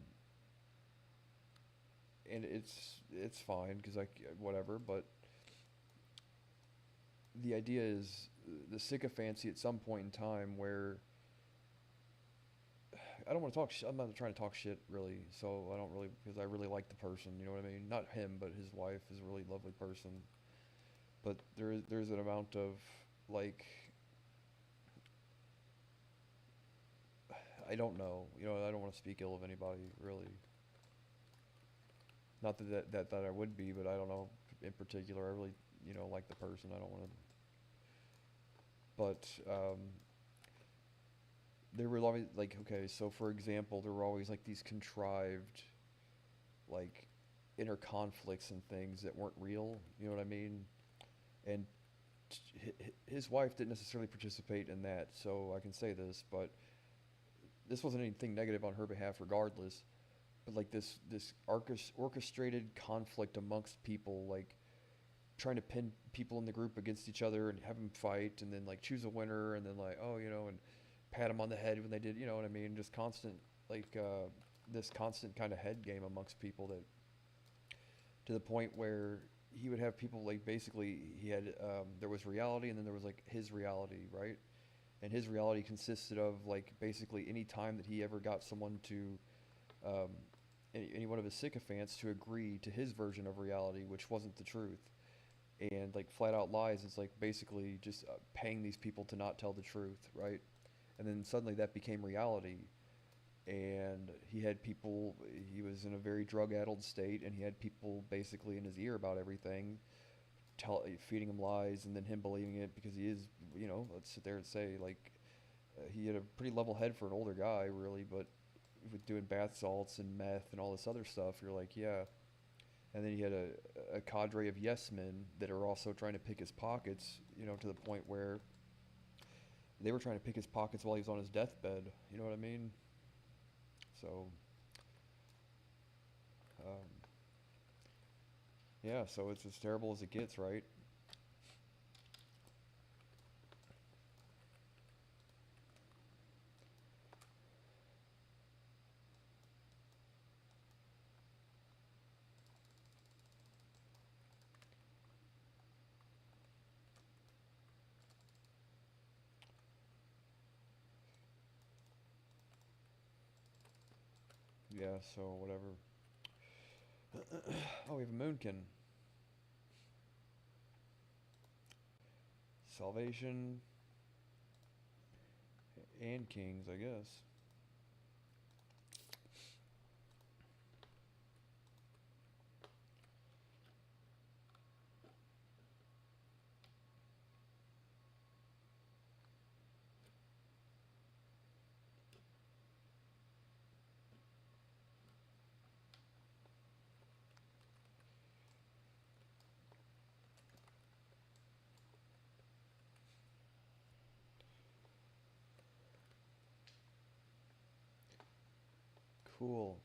and it's fine because like whatever, but the idea is the sycophancy at some point in time where I don't want to talk. I'm not trying to talk shit really, so I don't really, because I really like the person. You know what I mean? Not him, but his wife is a really lovely person. But there's an amount of like I don't know. You know, I don't want to speak ill of anybody really. Not that I would be, but I don't know in particular. I really, you know, like the person. I don't want to. But there were always like, okay, so for example, there were always like these contrived like inner conflicts and things that weren't real. You know what I mean? And his wife didn't necessarily participate in that, so I can say this, but this wasn't anything negative on her behalf regardless. But like this orchestrated conflict amongst people, like trying to pin people in the group against each other and have them fight, and then like choose a winner, and then like, oh, you know, and pat them on the head when they did, you know what I mean? Just constant like this constant kind of head game amongst people, that to the point where he would have people like basically he had there was reality and then there was like his reality, right? And his reality consisted of like basically any time that he ever got someone to um, any one of his sycophants to agree to his version of reality, which wasn't the truth, and like flat out lies. It's like basically just paying these people to not tell the truth, right? And then suddenly that became reality, and he had people. He was in a very drug-addled state, and he had people basically in his ear about everything, feeding him lies, and then him believing it because he is, you know, let's sit there and say like he had a pretty level head for an older guy, really, but with doing bath salts and meth and all this other stuff, you're like, yeah. And then he had a cadre of yes men that are also trying to pick his pockets, you know, to the point where they were trying to pick his pockets while he was on his deathbed. You know what I mean? So, um, yeah, so it's as terrible as it gets, right? Yeah, so whatever. Oh, we have a moonkin. Salvation and kings, I guess. Cool.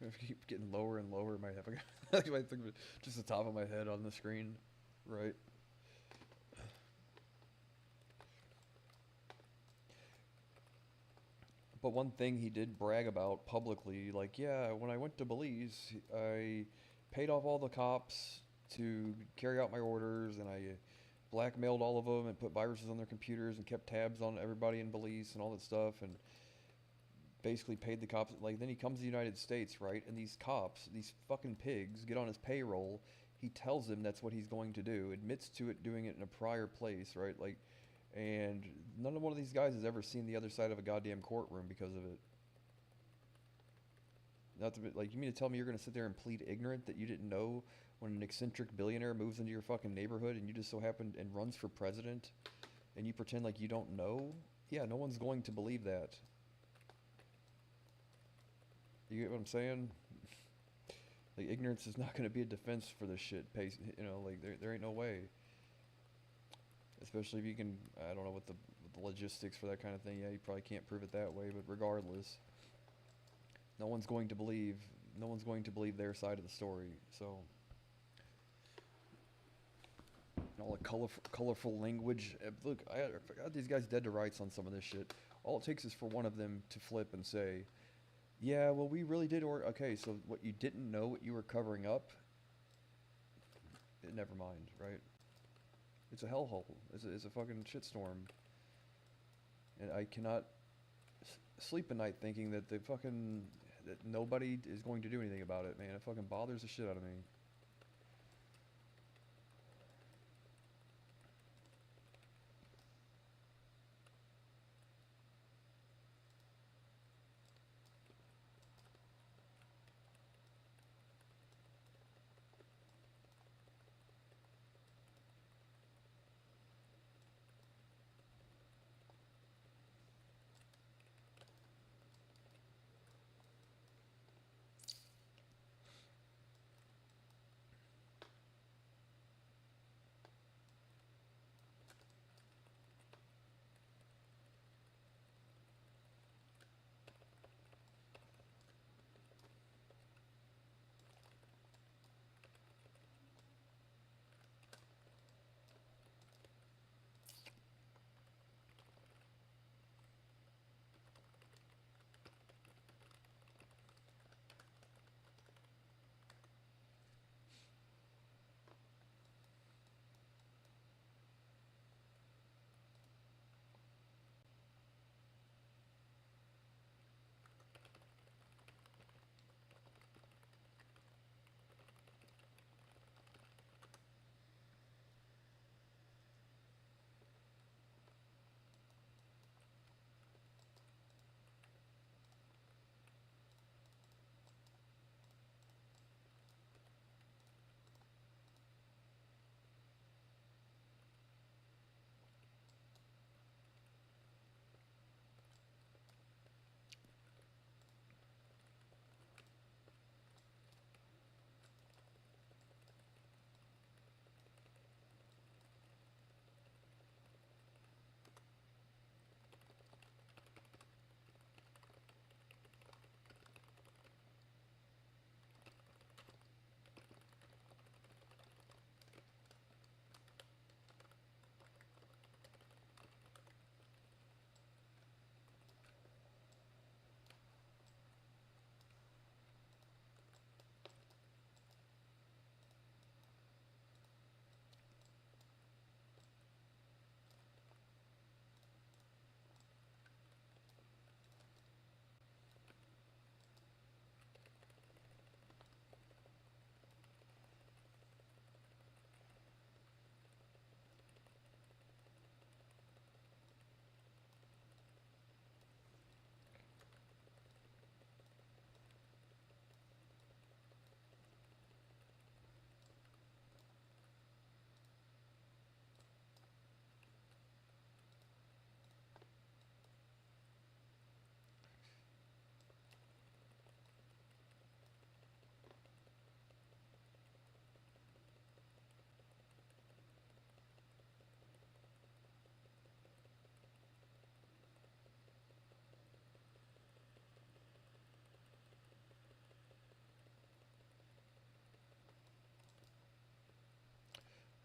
If I keep getting lower and lower, I might have I might think of it just the top of my head on the screen, right? But one thing he did brag about publicly, like, yeah, when I went to Belize, I paid off all the cops to carry out my orders, and I blackmailed all of them and put viruses on their computers and kept tabs on everybody in Belize and all that stuff, and basically paid the cops. Like, then he comes to the United States, right? And these cops, these fucking pigs, get on his payroll. He tells them that's what he's going to do, admits to it doing it in a prior place, right? Like, and none of one of these guys has ever seen the other side of a goddamn courtroom because of it. Not to be, like, you mean to tell me you're gonna sit there and plead ignorant that you didn't know when an eccentric billionaire moves into your fucking neighborhood and you just so happened and runs for president and you pretend like you don't know? Yeah, no one's going to believe that. You get what I'm saying? Like, ignorance is not going to be a defense for this shit. You know, like, there ain't no way. Especially if you can, I don't know what the logistics for that kind of thing. Yeah, you probably can't prove it that way, but regardless, no one's going to believe, no one's going to believe their side of the story. So, all the colorful language. Look, I got these guys dead to rights on some of this shit. All it takes is for one of them to flip and say, yeah, well, we really did. Or okay, so what you didn't know, what you were covering up, never mind, right? It's a hellhole. It's a fucking shitstorm. And I cannot sleep at night thinking that that nobody is going to do anything about it, man. It fucking bothers the shit out of me.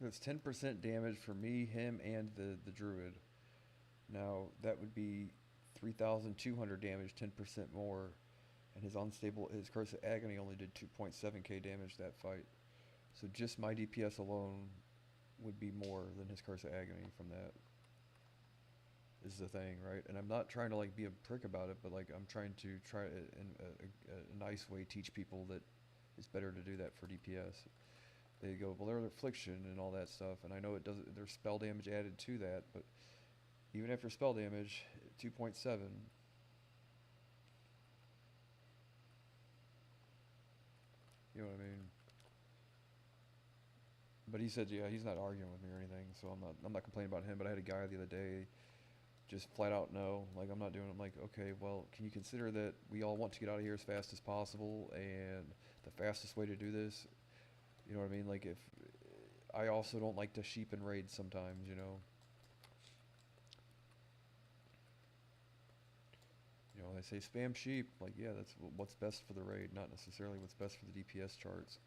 It's 10% damage for me, him, and the druid. Now that would be 3,200 damage, 10% more, and his curse of agony only did 2.7k damage that fight. So just my DPS alone would be more than his curse of agony from that. Is the thing, right? And I'm not trying to like be a prick about it, but like I'm trying to in a nice way teach people that it's better to do that for DPS. They go, well, they're affliction and all that stuff, and I know it doesn't. There's spell damage added to that, but even after spell damage, 2.7. You know what I mean? But he said, yeah, he's not arguing with me or anything, so I'm not complaining about him. But I had a guy the other day, just flat out no, like I'm not doing it. I'm like, okay, well, can you consider that we all want to get out of here as fast as possible, and the fastest way to do this, you know what I mean? Like if I also don't like to sheep and raid sometimes, you know. You know, they say spam sheep, like yeah, that's what's best for the raid, not necessarily what's best for the DPS charts.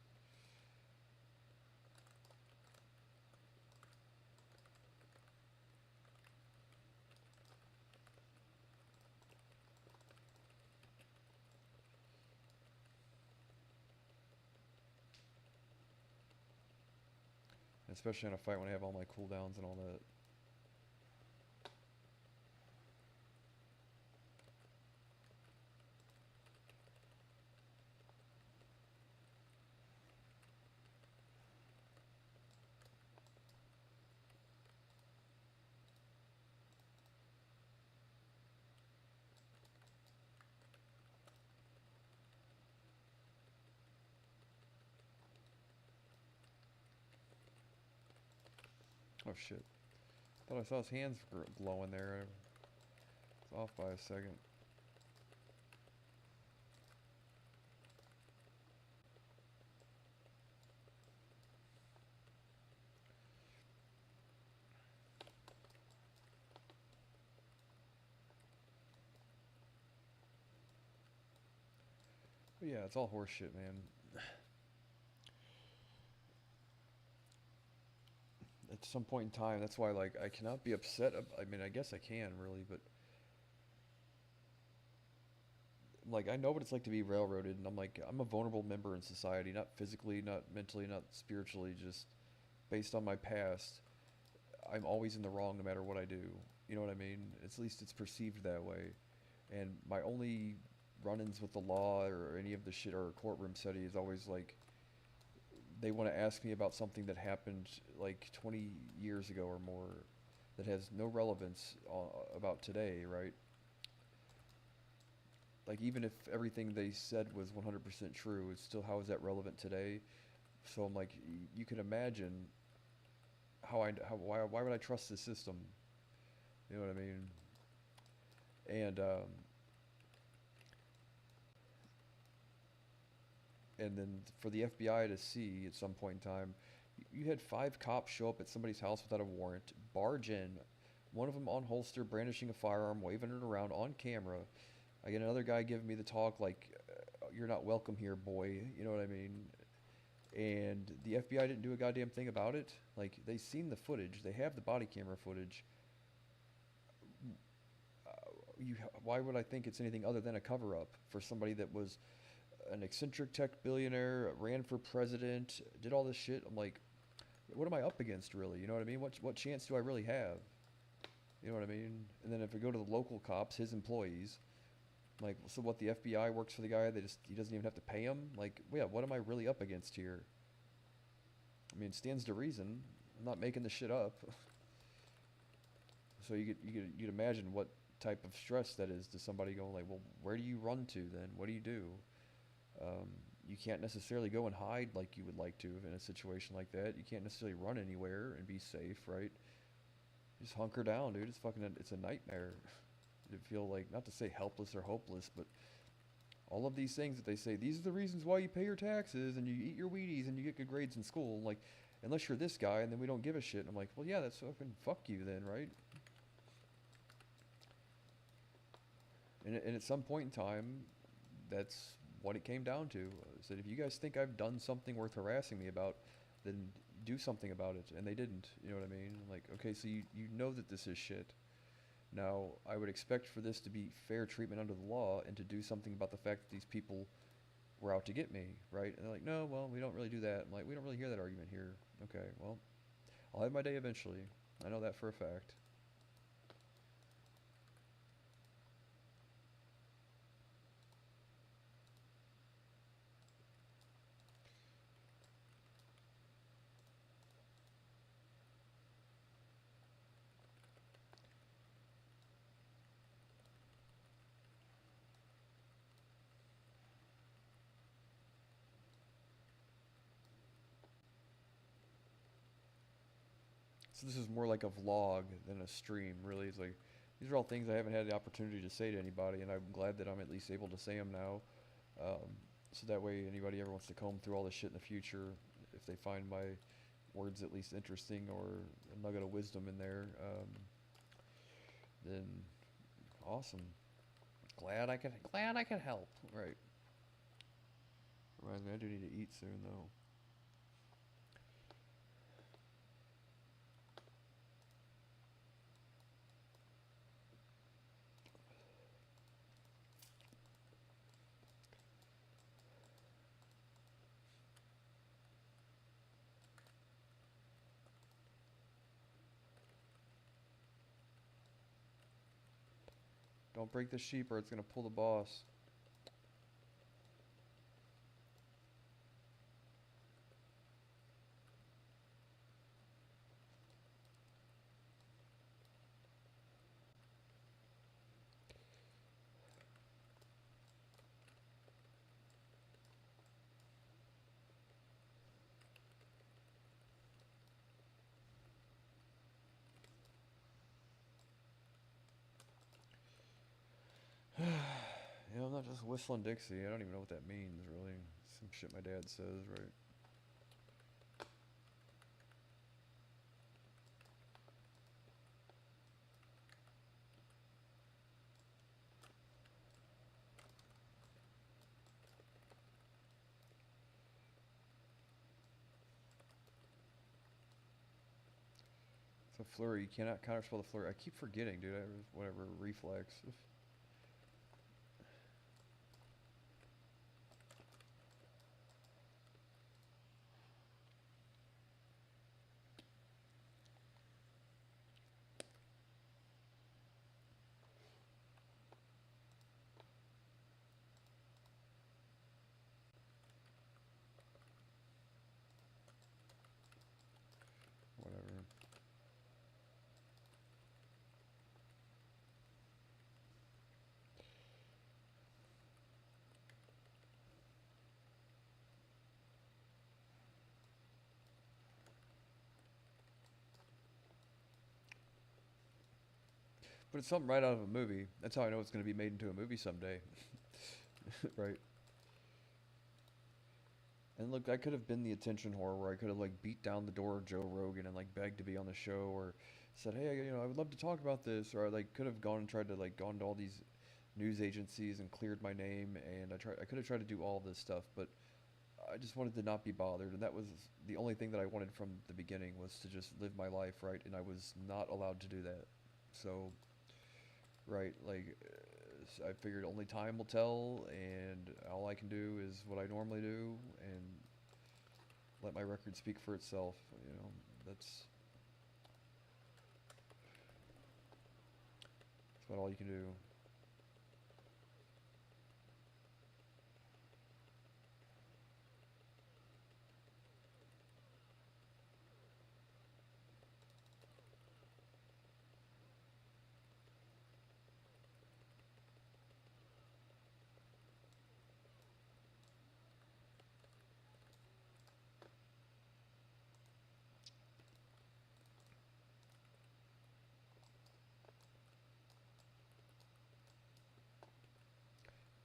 Especially in a fight when I have all my cooldowns and all that. Oh shit. Thought I saw his hands glowing there. It's off by a second. But yeah, it's all horseshit, man. At some point in time, that's why like I cannot be upset. I mean, I guess I can really, but like I know what it's like to be railroaded, and I'm a vulnerable member in society, not physically, not mentally, not spiritually, just based on my past. I'm always in the wrong no matter what I do. You know what I mean? At least it's perceived that way. And my only run-ins with the law or any of the shit or courtroom setting is always like they want to ask me about something that happened like 20 years ago or more that has no relevance about today, right? Like even if everything they said was 100% true, it's still how is that relevant today? So I'm like, you can imagine why would I trust the system? You know what I mean? And then for the FBI to see at some point in time, you had 5 cops show up at somebody's house without a warrant, barge in, one of them on holster, brandishing a firearm, waving it around on camera. I get another guy giving me the talk like, "You're not welcome here, boy." You know what I mean? And the FBI didn't do a goddamn thing about it. Like they seen the footage, they have the body camera footage. Why would I think it's anything other than a cover up for somebody that was an eccentric tech billionaire, ran for president, did all this shit? I'm like, what am I up against really? You know what I mean? What chance do I really have? You know what I mean? And then if we go to the local cops, his employees, like, so what, the FBI works for the guy, he doesn't even have to pay him? Like, yeah, what am I really up against here? I mean, it stands to reason. I'm not making this shit up. So you'd imagine what type of stress that is to somebody going like, well, where do you run to then? What do you do? You can't necessarily go and hide like you would like to in a situation like that. You can't necessarily run anywhere and be safe, right? Just hunker down, dude. It's a nightmare. To feel like, not to say helpless or hopeless, but all of these things that they say, these are the reasons why you pay your taxes and you eat your Wheaties and you get good grades in school. Like, unless you're this guy, and then we don't give a shit. And I'm like, well, yeah, that's fucking fuck you then, right? And at some point in time, that's what it came down to. Is that if you guys think I've done something worth harassing me about, then do something about it, and they didn't. You know what I mean? Like, okay, so you know that this is shit. Now, I would expect for this to be fair treatment under the law and to do something about the fact that these people were out to get me, right? And they're like, no, well, we don't really do that. I'm like, we don't really hear that argument here. Okay, well, I'll have my day eventually. I know that for a fact. So this is more like a vlog than a stream, really. It's like, these are all things I haven't had the opportunity to say to anybody, and I'm glad that I'm at least able to say them now. So that way, anybody ever wants to comb through all this shit in the future, if they find my words at least interesting or a nugget of wisdom in there, then awesome. Glad I could help. Right. Reminds me, I do need to eat soon though. Don't break the sheep or it's gonna pull the boss. I'm not just whistling Dixie. I don't even know what that means, really. Some shit my dad says, right? So flurry, you cannot counterspell the flurry. I keep forgetting, dude. Whatever, reflex. Whatever. But it's something right out of a movie. That's how I know it's going to be made into a movie someday. Right. And look, I could have been the attention whore where I could have like beat down the door of Joe Rogan and like begged to be on the show or said, "Hey, I would love to talk about this," or I like could have gone and tried to like gone to all these news agencies and cleared my name and I could have tried to do all this stuff, but I just wanted to not be bothered, and that was the only thing that I wanted from the beginning was to just live my life, right? And I was not allowed to do that. So, right, like I figured only time will tell, and all I can do is what I normally do, and let my record speak for itself. That's about all you can do.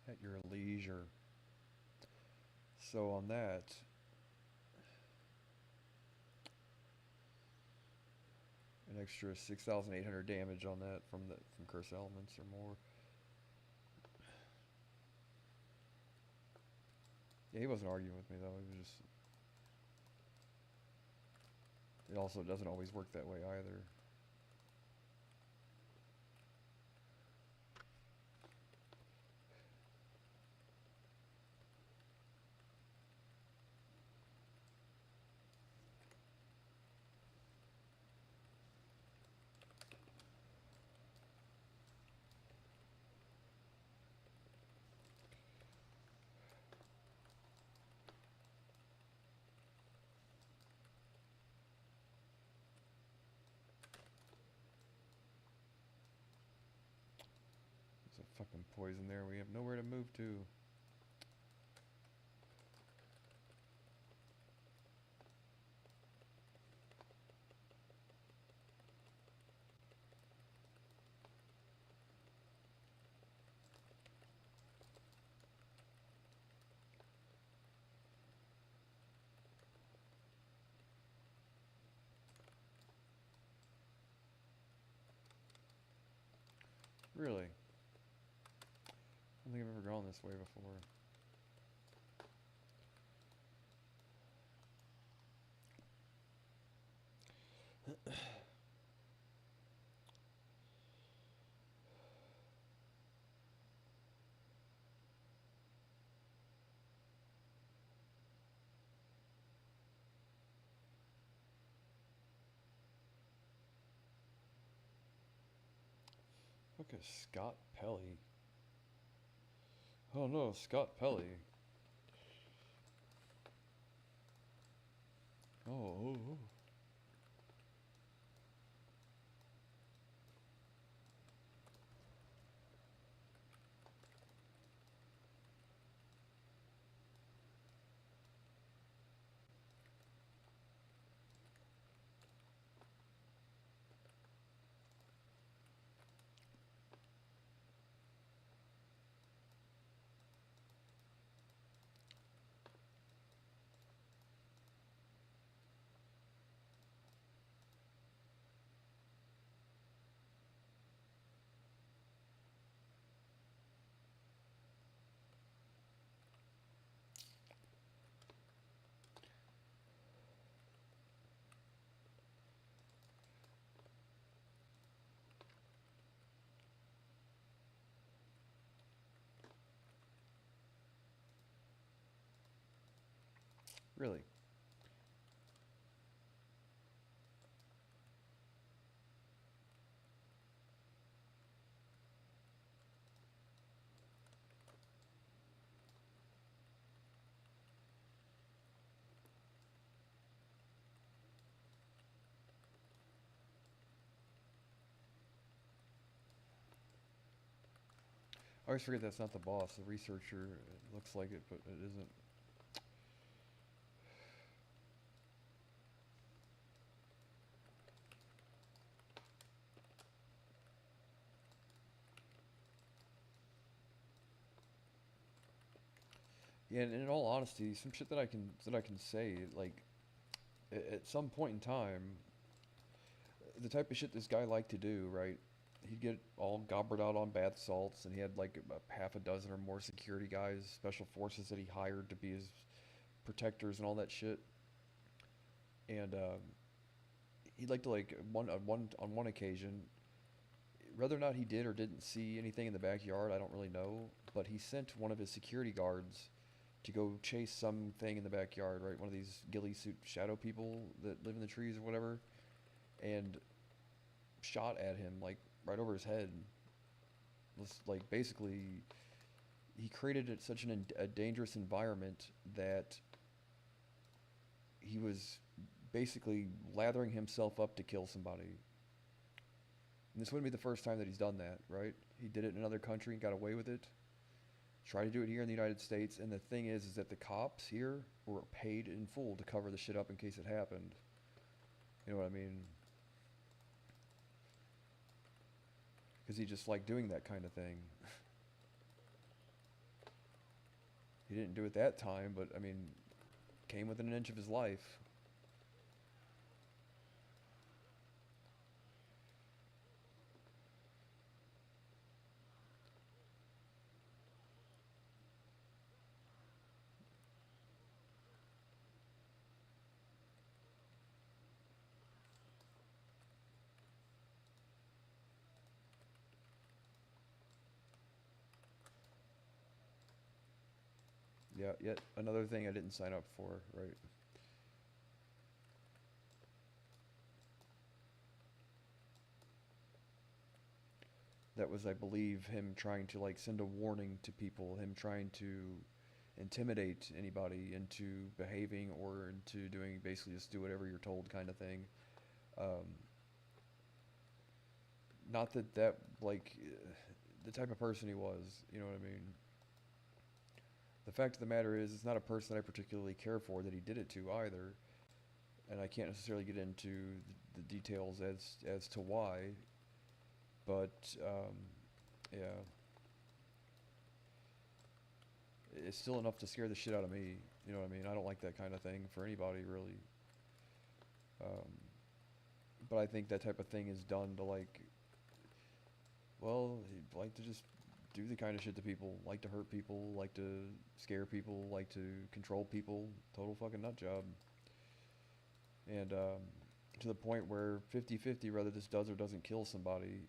At your leisure. So on that, an extra 6,800 damage on that from curse elements or more. Yeah, he wasn't arguing with me though. He was just it also doesn't always work that way either. There's a fucking poison there. We have nowhere to move to. Really? I don't think I've ever gone this way before. Look at Scott Pelly. Oh no, Scott Pelly. Oh. Really? I always forget that's not the boss. The researcher, it looks like it, but it isn't. Yeah, and in all honesty, some shit that I can say, like, at some point in time, the type of shit this guy liked to do, right? He'd get all gobbered out on bath salts, and he had like a half a dozen or more security guys, special forces that he hired to be his protectors and all that shit. And he'd like to like on one occasion, whether or not he did or didn't see anything in the backyard, I don't really know. But he sent one of his security guards to go chase something in the backyard, right? One of these ghillie suit shadow people that live in the trees or whatever, and shot at him like right over his head. Like basically, he created such a dangerous environment that he was basically lathering himself up to kill somebody. And this wouldn't be the first time that he's done that, right? He did it in another country and got away with it. Try to do it here in the United States, and the thing is that the cops here were paid in full to cover the shit up in case it happened. You know what I mean? Because he just liked doing that kind of thing. He didn't do it that time, but I mean, came within an inch of his life. Yeah, yet another thing I didn't sign up for, right? That was, I believe, him trying to like send a warning to people, him trying to intimidate anybody into behaving or into doing basically just do whatever you're told kind of thing. Um, Not that that like the type of person he was, you know what I mean? The fact of the matter is, it's not a person I particularly care for that he did it to either, and I can't necessarily get into the details as to why, but yeah, it's still enough to scare the shit out of me. You know what I mean? I don't like that kind of thing for anybody really. Um, but I think that type of thing is done to like, well, he'd like to just do the kind of shit to people, like to hurt people, like to scare people, like to control people. Total fucking nut job. And to the point where 50-50 whether this does or doesn't kill somebody,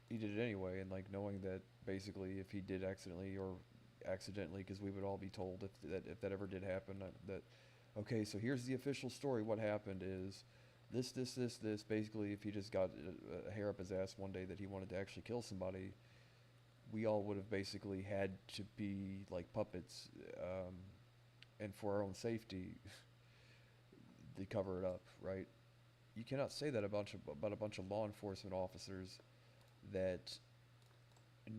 he did it anyway. And like knowing that basically if he did accidentally, because we would all be told if that ever did happen, that okay, so here's the official story. What happened is this. Basically, if he just got a hair up his ass one day that he wanted to actually kill somebody, we all would have basically had to be like puppets, and for our own safety, to cover it up, right? You cannot say that about a bunch of law enforcement officers that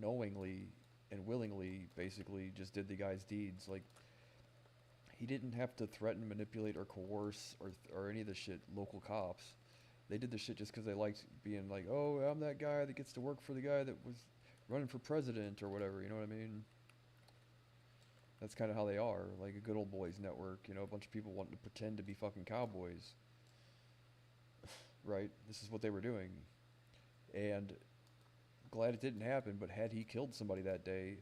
knowingly and willingly basically just did the guy's deeds. Like he didn't have to threaten, manipulate, or coerce or any of the shit local cops. They did the shit just because they liked being like, oh, I'm that guy that gets to work for the guy that was running for president or whatever. You know what I mean? That's kind of how they are, like a good old boys network. You know, a bunch of people wanting to pretend to be fucking cowboys, right? This is what they were doing, and glad it didn't happen. But had he killed somebody that day,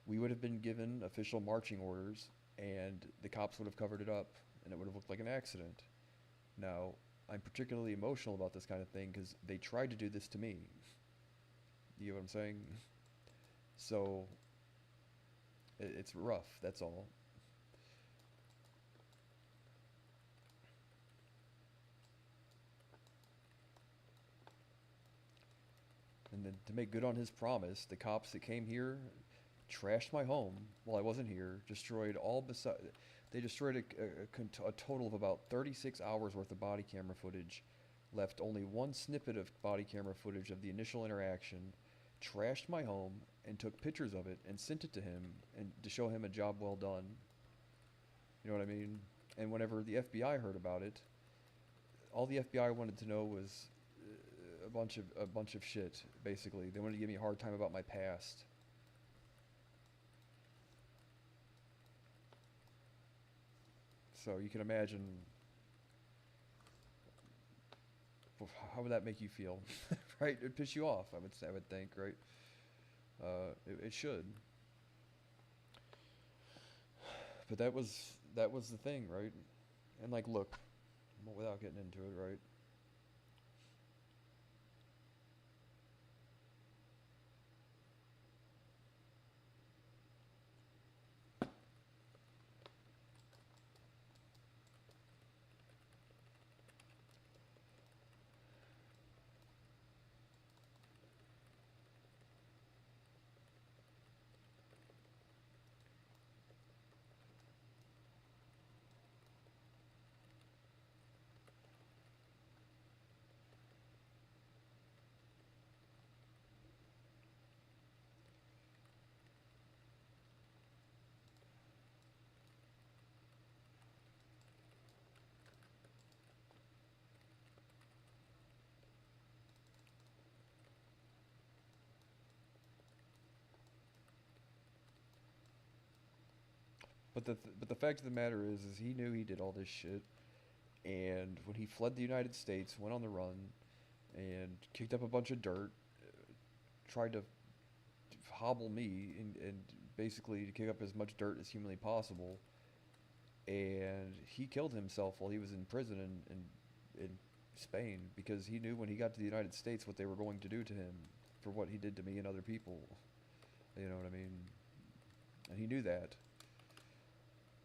we would have been given official marching orders, and the cops would have covered it up, and it would have looked like an accident. Now, I'm particularly emotional about this kind of thing because they tried to do this to me. You know what I'm saying? So it's rough. That's all. And then to make good on his promise, the cops that came here trashed my home while I wasn't here, destroyed all beside. They destroyed a total of about 36 hours worth of body camera footage, left only one snippet of body camera footage of the initial interaction, trashed my home, and took pictures of it and sent it to him and to show him a job well done. You know what I mean? And whenever the FBI heard about it, all the FBI wanted to know was a bunch of shit. Basically, they wanted to give me a hard time about my past. So you can imagine, how would that make you feel, right? It'd piss you off. I would think, right? It should. But that was the thing, right? And like, look, without getting into it, right? But the fact of the matter is he knew he did all this shit, and when he fled the United States, went on the run, and kicked up a bunch of dirt, tried to hobble me and basically to kick up as much dirt as humanly possible, and he killed himself while he was in prison in Spain because he knew when he got to the United States what they were going to do to him for what he did to me and other people. You know what I mean? and he knew that,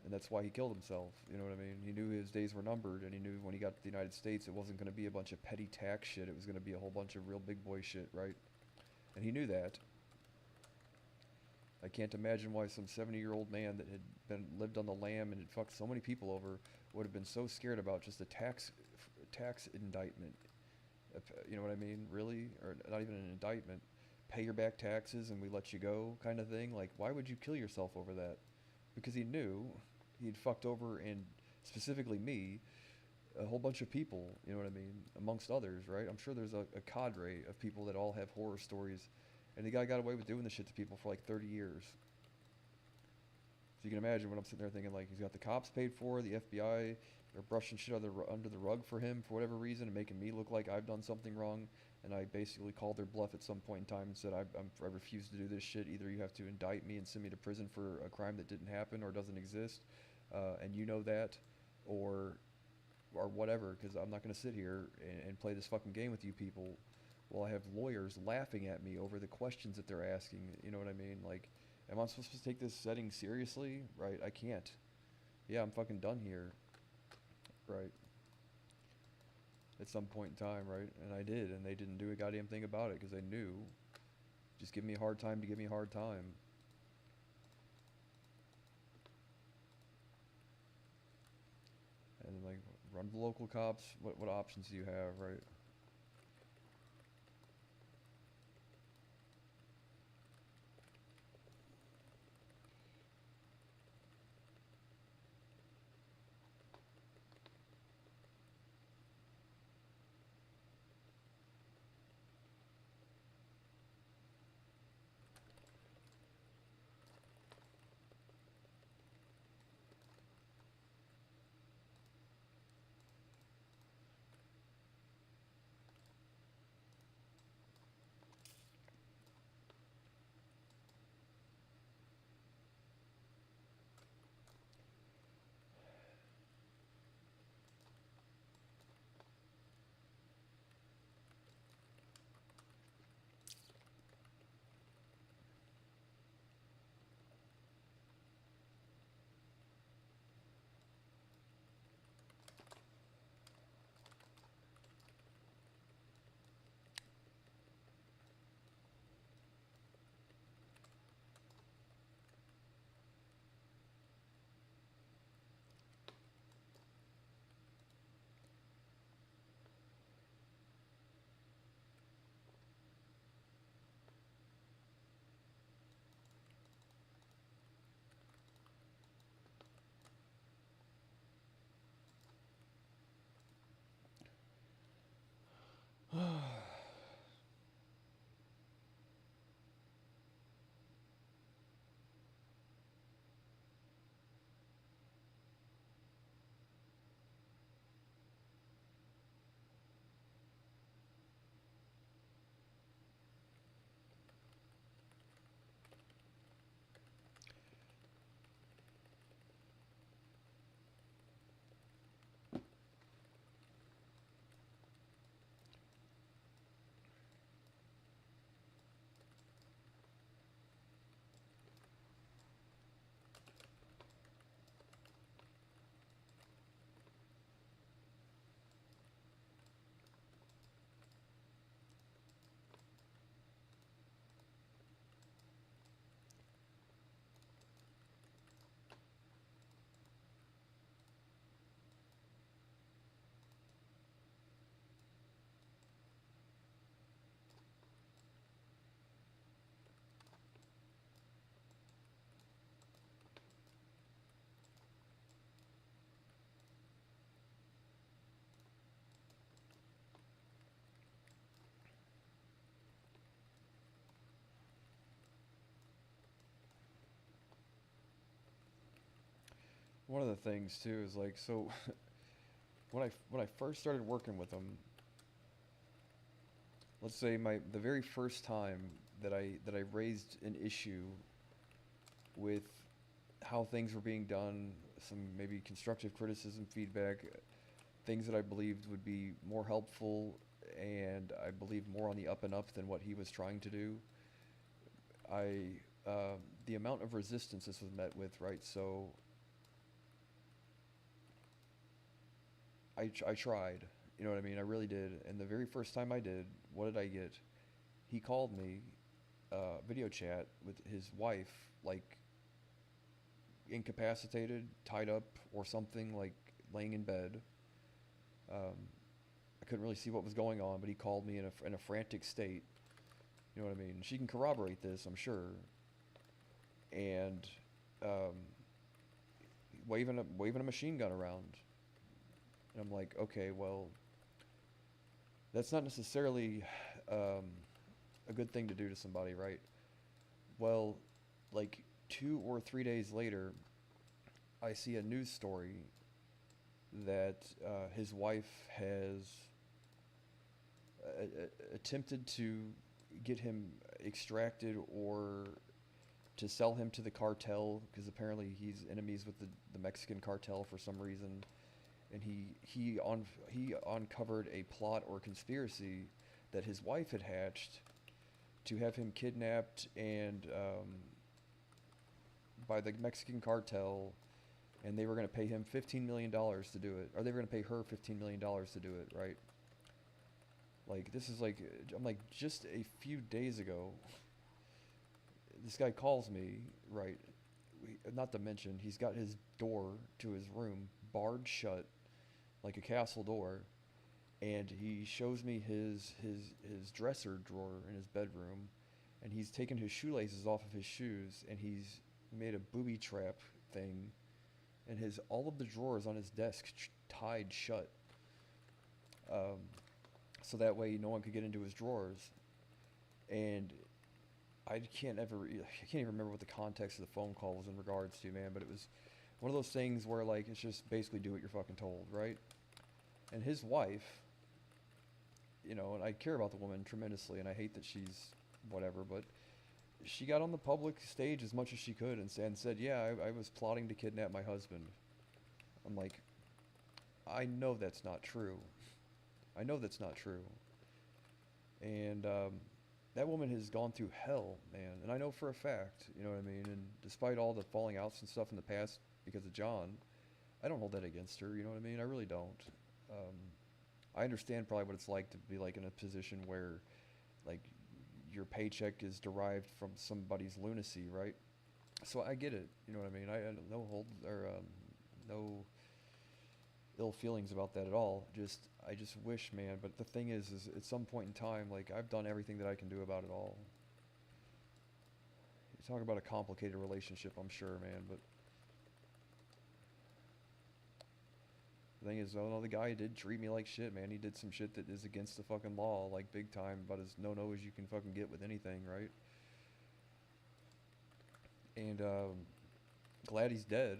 and that's why he killed himself. You know what I mean? He knew his days were numbered, and he knew when he got to the United States, it wasn't going to be a bunch of petty tax shit. It was going to be a whole bunch of real big boy shit, right? And he knew that. I can't imagine why some 70-year-old man that had lived on the lam and had fucked so many people over would have been so scared about just a tax indictment. You know what I mean? Really? Or not even an indictment. Pay your back taxes and we let you go kind of thing. Like, why would you kill yourself over that? Because he knew he'd fucked over, and specifically me, a whole bunch of people, you know what I mean, amongst others, right? I'm sure there's a cadre of people that all have horror stories, and the guy got away with doing this shit to people for like 30 years. So you can imagine when I'm sitting there thinking, like, he's got the cops paid for, the FBI, they're brushing shit under the rug for him for whatever reason and making me look like I've done something wrong, and I basically called their bluff at some point in time and said, I refuse to do this shit. Either you have to indict me and send me to prison for a crime that didn't happen or doesn't exist, and you know that, or whatever, because I'm not going to sit here and play this fucking game with you people while I have lawyers laughing at me over the questions that they're asking. You know what I mean? Like, am I supposed to take this setting seriously? Right? I can't. Yeah, I'm fucking done here. Right? At some point in time, right? And I did, and they didn't do a goddamn thing about it because they knew. Just give me a hard time to give me a hard time. And like, run the local cops. What options do you have, right? One of the things too is like, so when I first started working with them, let's say the very first time that I raised an issue with how things were being done, some maybe constructive criticism, feedback, things that I believed would be more helpful and I believed more on the up and up than what he was trying to do. I the amount of resistance this was met with, right? So I tried, you know what I mean? I really did. And the very first time I did, what did I get? He called me, video chat with his wife, like incapacitated, tied up, or something, like laying in bed. Um, I couldn't really see what was going on, but he called me in a frantic state. You know what I mean? She can corroborate this, I'm sure. And um, waving a machine gun around. And I'm like, okay, well, that's not necessarily um, a good thing to do to somebody, right? Well, like 2 or 3 days later, I see a news story that his wife has attempted to get him extracted or to sell him to the cartel because apparently he's enemies with the Mexican cartel for some reason, and he uncovered a plot or conspiracy that his wife had hatched to have him kidnapped and by the Mexican cartel, and they were going to pay him $15 million to do it, or they were going to pay her $15 million to do it, right? Like, this is like, I'm like, just a few days ago, this guy calls me, right? Not to mention, he's got his door to his room barred shut, like a castle door, and he shows me his dresser drawer in his bedroom, and he's taken his shoelaces off of his shoes, and he's made a booby trap thing, and his all of the drawers on his desk tied shut, so that way no one could get into his drawers. And I can't even remember what the context of the phone call was in regards to, man, but it was one of those things where, like, it's just basically do what you're fucking told, right? And his wife, you know, and I care about the woman tremendously, and I hate that she's whatever, but she got on the public stage as much as she could and said, yeah, I was plotting to kidnap my husband. I'm like, I know that's not true. I know that's not true. And that woman has gone through hell, man, and I know for a fact, you know what I mean? And despite all the falling outs and stuff in the past because of John, I don't hold that against her, you know what I mean? I really don't. I understand probably what it's like to be, like, in a position where, like, your paycheck is derived from somebody's lunacy, right? So I get it, you know what I mean? I no hold or no ill feelings about that at all. I just wish, man. But the thing is at some point in time, like, I've done everything that I can do about it all. You talk about a complicated relationship, I'm sure, man. But the thing is, oh no, the guy did treat me like shit, man. He did some shit that is against the fucking law, like, big time, about as no-no as you can fucking get with anything, right? And glad he's dead.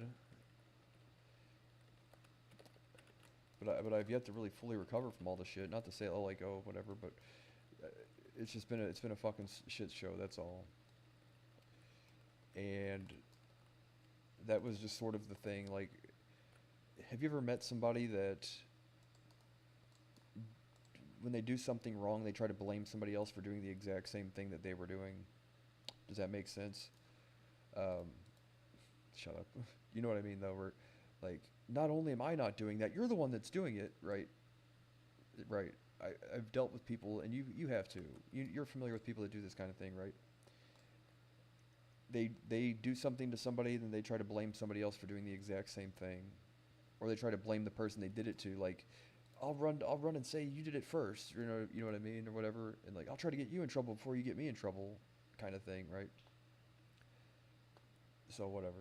But I've yet to really fully recover from all the shit. Not to say, oh, like, oh, whatever, but it's been a fucking shit show. That's all. And that was just sort of the thing. Like, have you ever met somebody that when they do something wrong, they try to blame somebody else for doing the exact same thing that they were doing? Does that make sense? Um, Shut up. You know what I mean, though. Where, like, not only am I not doing that, you're the one that's doing it, right? Right. I've dealt with people, and you have too. You're familiar with people that do this kind of thing, right? They do something to somebody, then they try to blame somebody else for doing the exact same thing, or they try to blame the person they did it to. Like, I'll run and say you did it first, you know what I mean, or whatever, and, like, I'll try to get you in trouble before you get me in trouble, kind of thing, right? So whatever.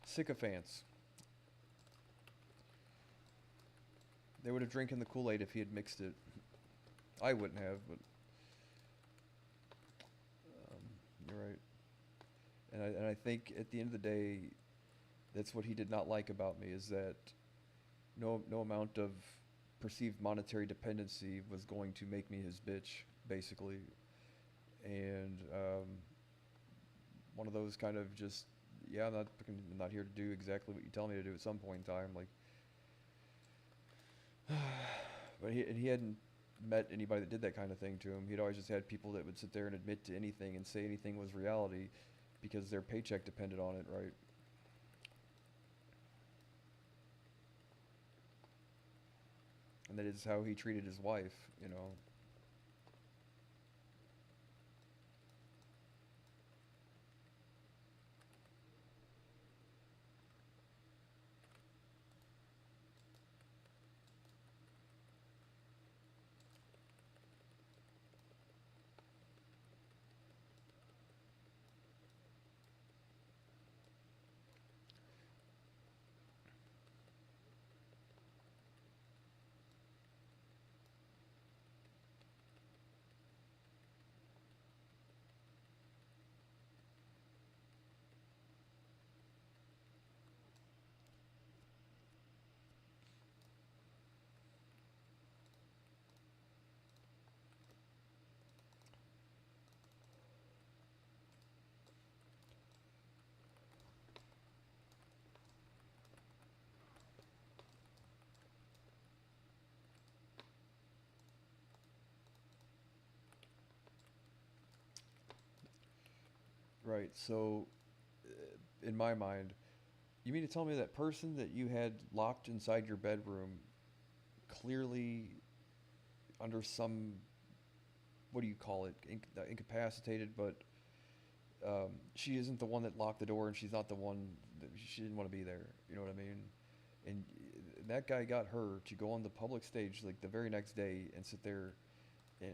Sycophants. They would have drinking the Kool-Aid if he had mixed it. I wouldn't have, but you're right. And I think at the end of the day, that's what he did not like about me, is that no amount of perceived monetary dependency was going to make me his bitch, basically. And one of those kind of just, yeah, I'm not here to do exactly what you tell me to do at some point in time. Like, but he hadn't met anybody that did that kind of thing to him. He'd always just had people that would sit there and admit to anything and say anything was reality because their paycheck depended on it, right? And that is how he treated his wife, you know. Right. So, in my mind, you mean to tell me that person that you had locked inside your bedroom, clearly under some, what do you call it, incapacitated, but she isn't the one that locked the door, and she's not the one that she didn't want to be there. You know what I mean? And that guy got her to go on the public stage like the very next day and sit there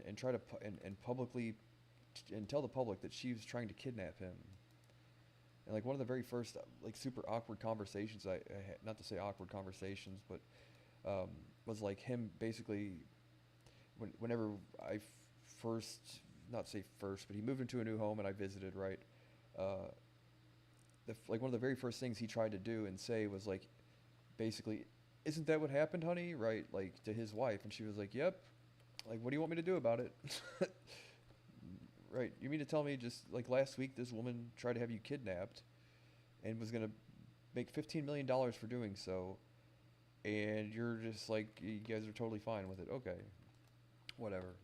and try to and publicly and tell the public that she was trying to kidnap him. And like one of the very first like super awkward conversations I had, not to say awkward conversations, but um, was like him basically whenever first, not say first, but he moved into a new home and I visited, right? Uh, like one of the very first things he tried to do and say was like, basically, isn't that what happened, honey? Right? Like to his wife. And she was like, yep. Like, what do you want me to do about it? Right. You mean to tell me just like last week, this woman tried to have you kidnapped and was going to make $15 million for doing so. And you're just like, you guys are totally fine with it. Okay. Whatever.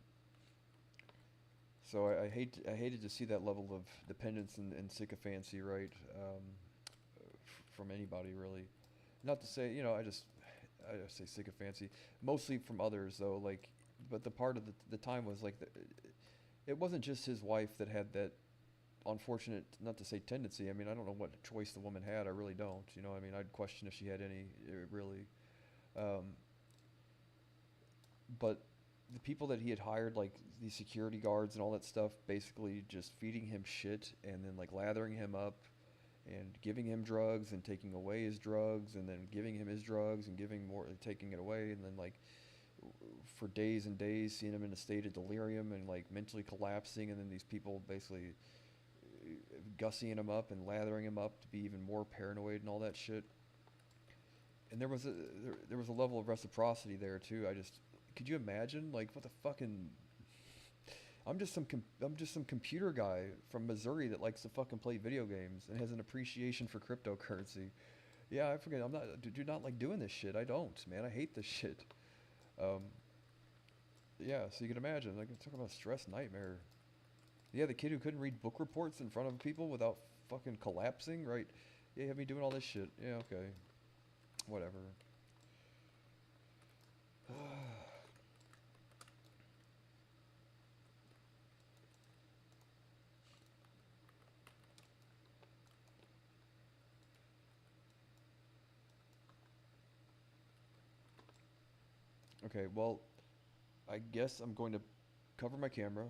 So I hated to see that level of dependence and sycophancy, right? From anybody really. Not to say, I just say sycophancy, mostly from others though. Like, but the part of the time was like it wasn't just his wife that had that unfortunate, not to say tendency. I mean, I don't know what choice the woman had. I really don't. You know, I mean, I'd question if she had any really. Um, but the people that he had hired, like these security guards and all that stuff, basically just feeding him shit and then like lathering him up and giving him drugs and taking away his drugs and then giving him his drugs and giving more, taking it away, and then like for days and days seeing him in a state of delirium and like mentally collapsing, and then these people basically gussying him up and lathering him up to be even more paranoid and all that shit. And there was a level of reciprocity there too. I just, could you imagine like what the fucking, I'm just some computer guy from Missouri that likes to fucking play video games and has an appreciation for cryptocurrency. Yeah, I forget. I'm not do not like doing this shit. I don't, man. I hate this shit. Um, yeah, so you can imagine. Like, talk about a stress nightmare. Yeah, the kid who couldn't read book reports in front of people without fucking collapsing, right? Yeah, you have me doing all this shit. Yeah, okay. Whatever. Okay, well, I guess I'm going to cover my camera,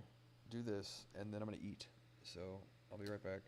do this, and then I'm going to eat. So, I'll be right back.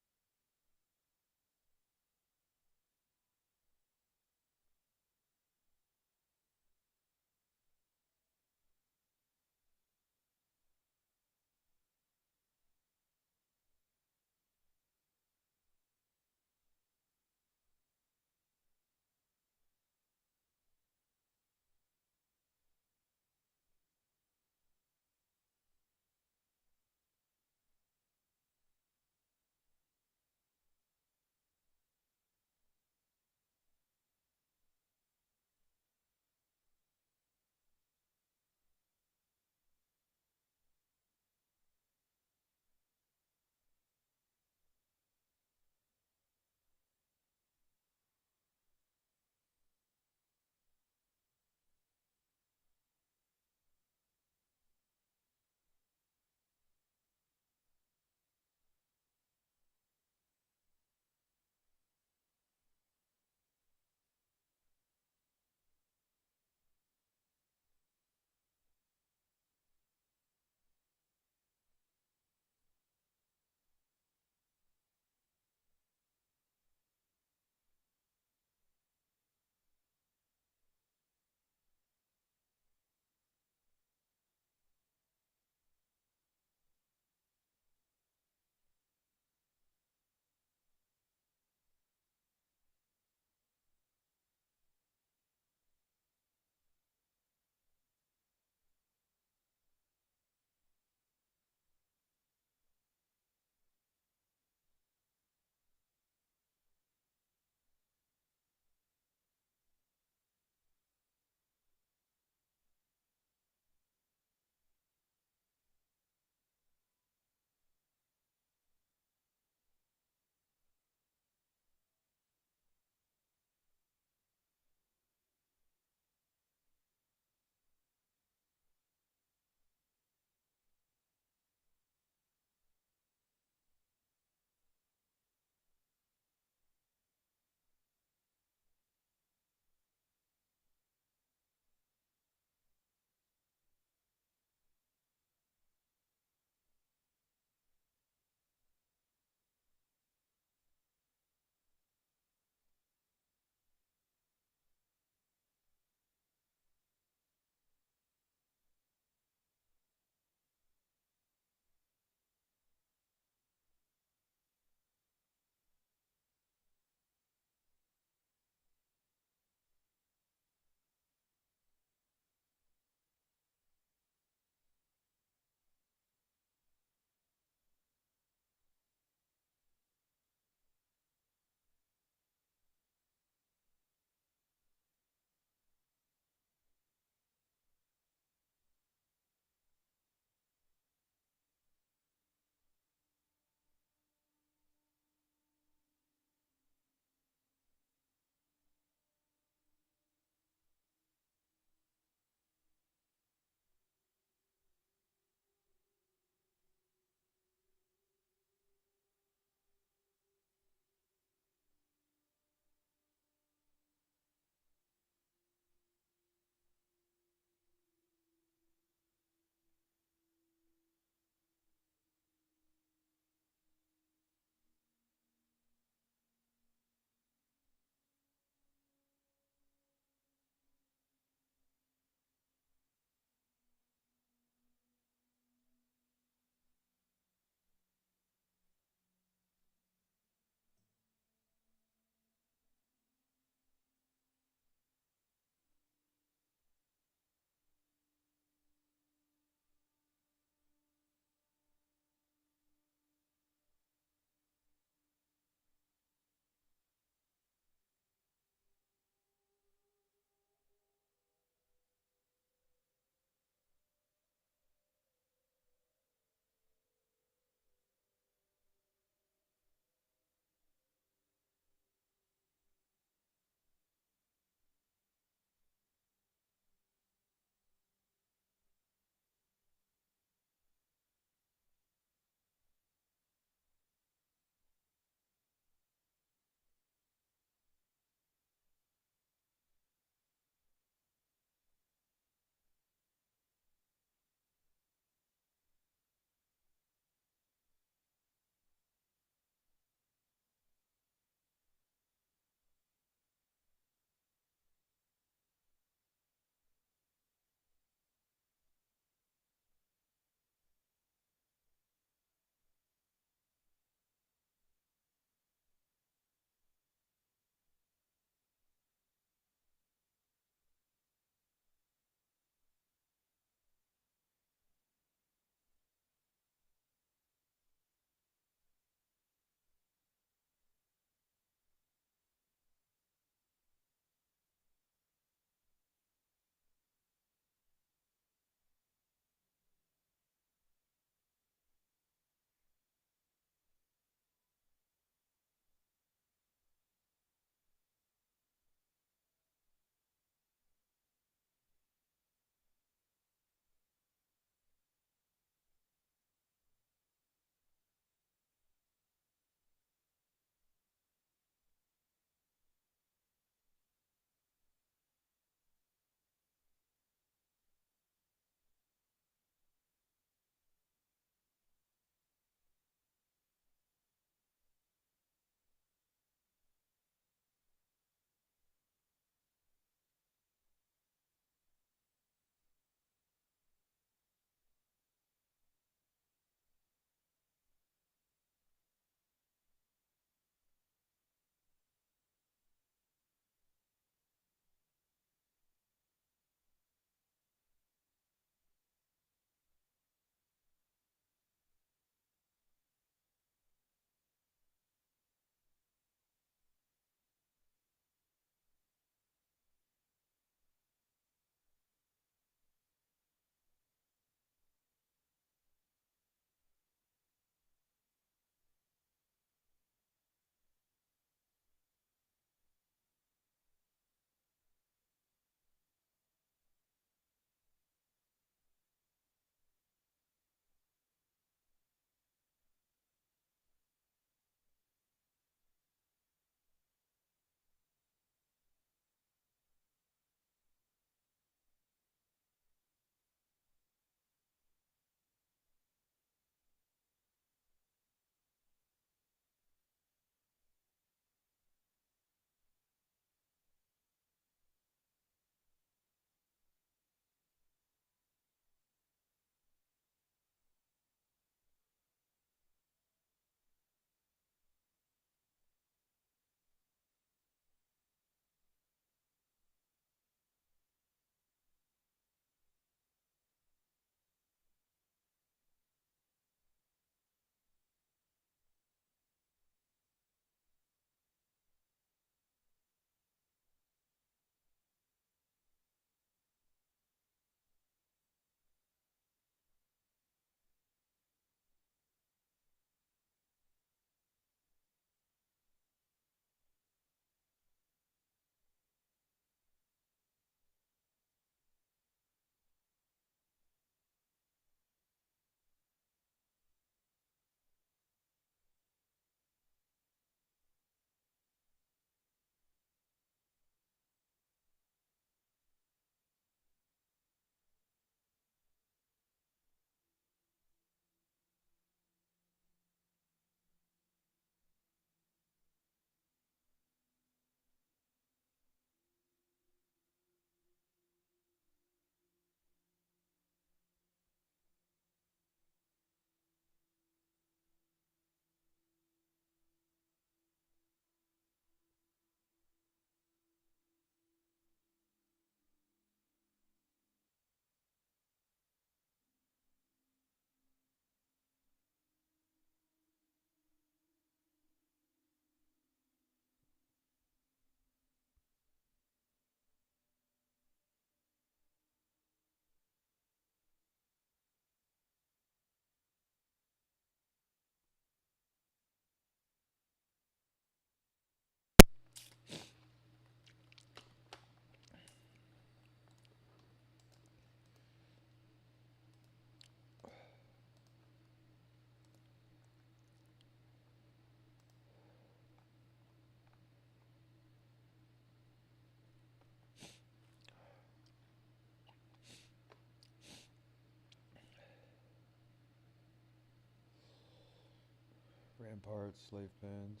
and parts, slave pens.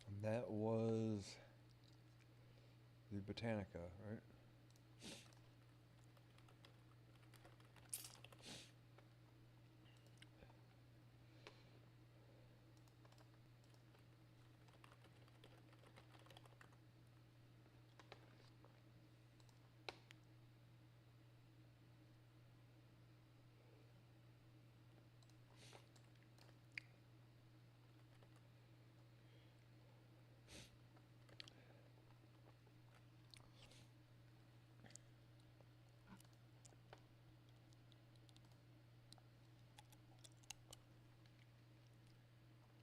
And that was the Botanica, right?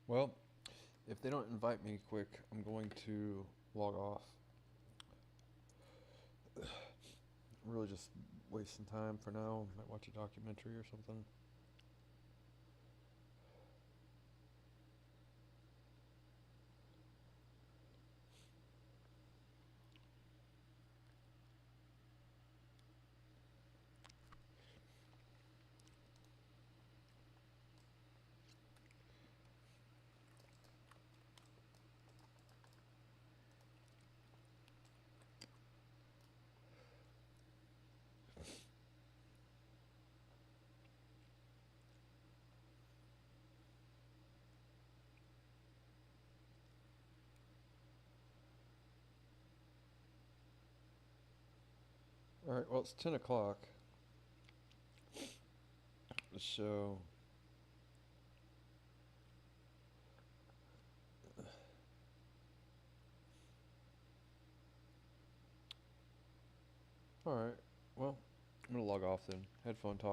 Well, if they don't invite me quick, I'm going to log off. Really just wasting time for now. Might watch a documentary or something. Alright, well, it's 10 o'clock. So, alright, well, I'm gonna log off then. Headphone talk.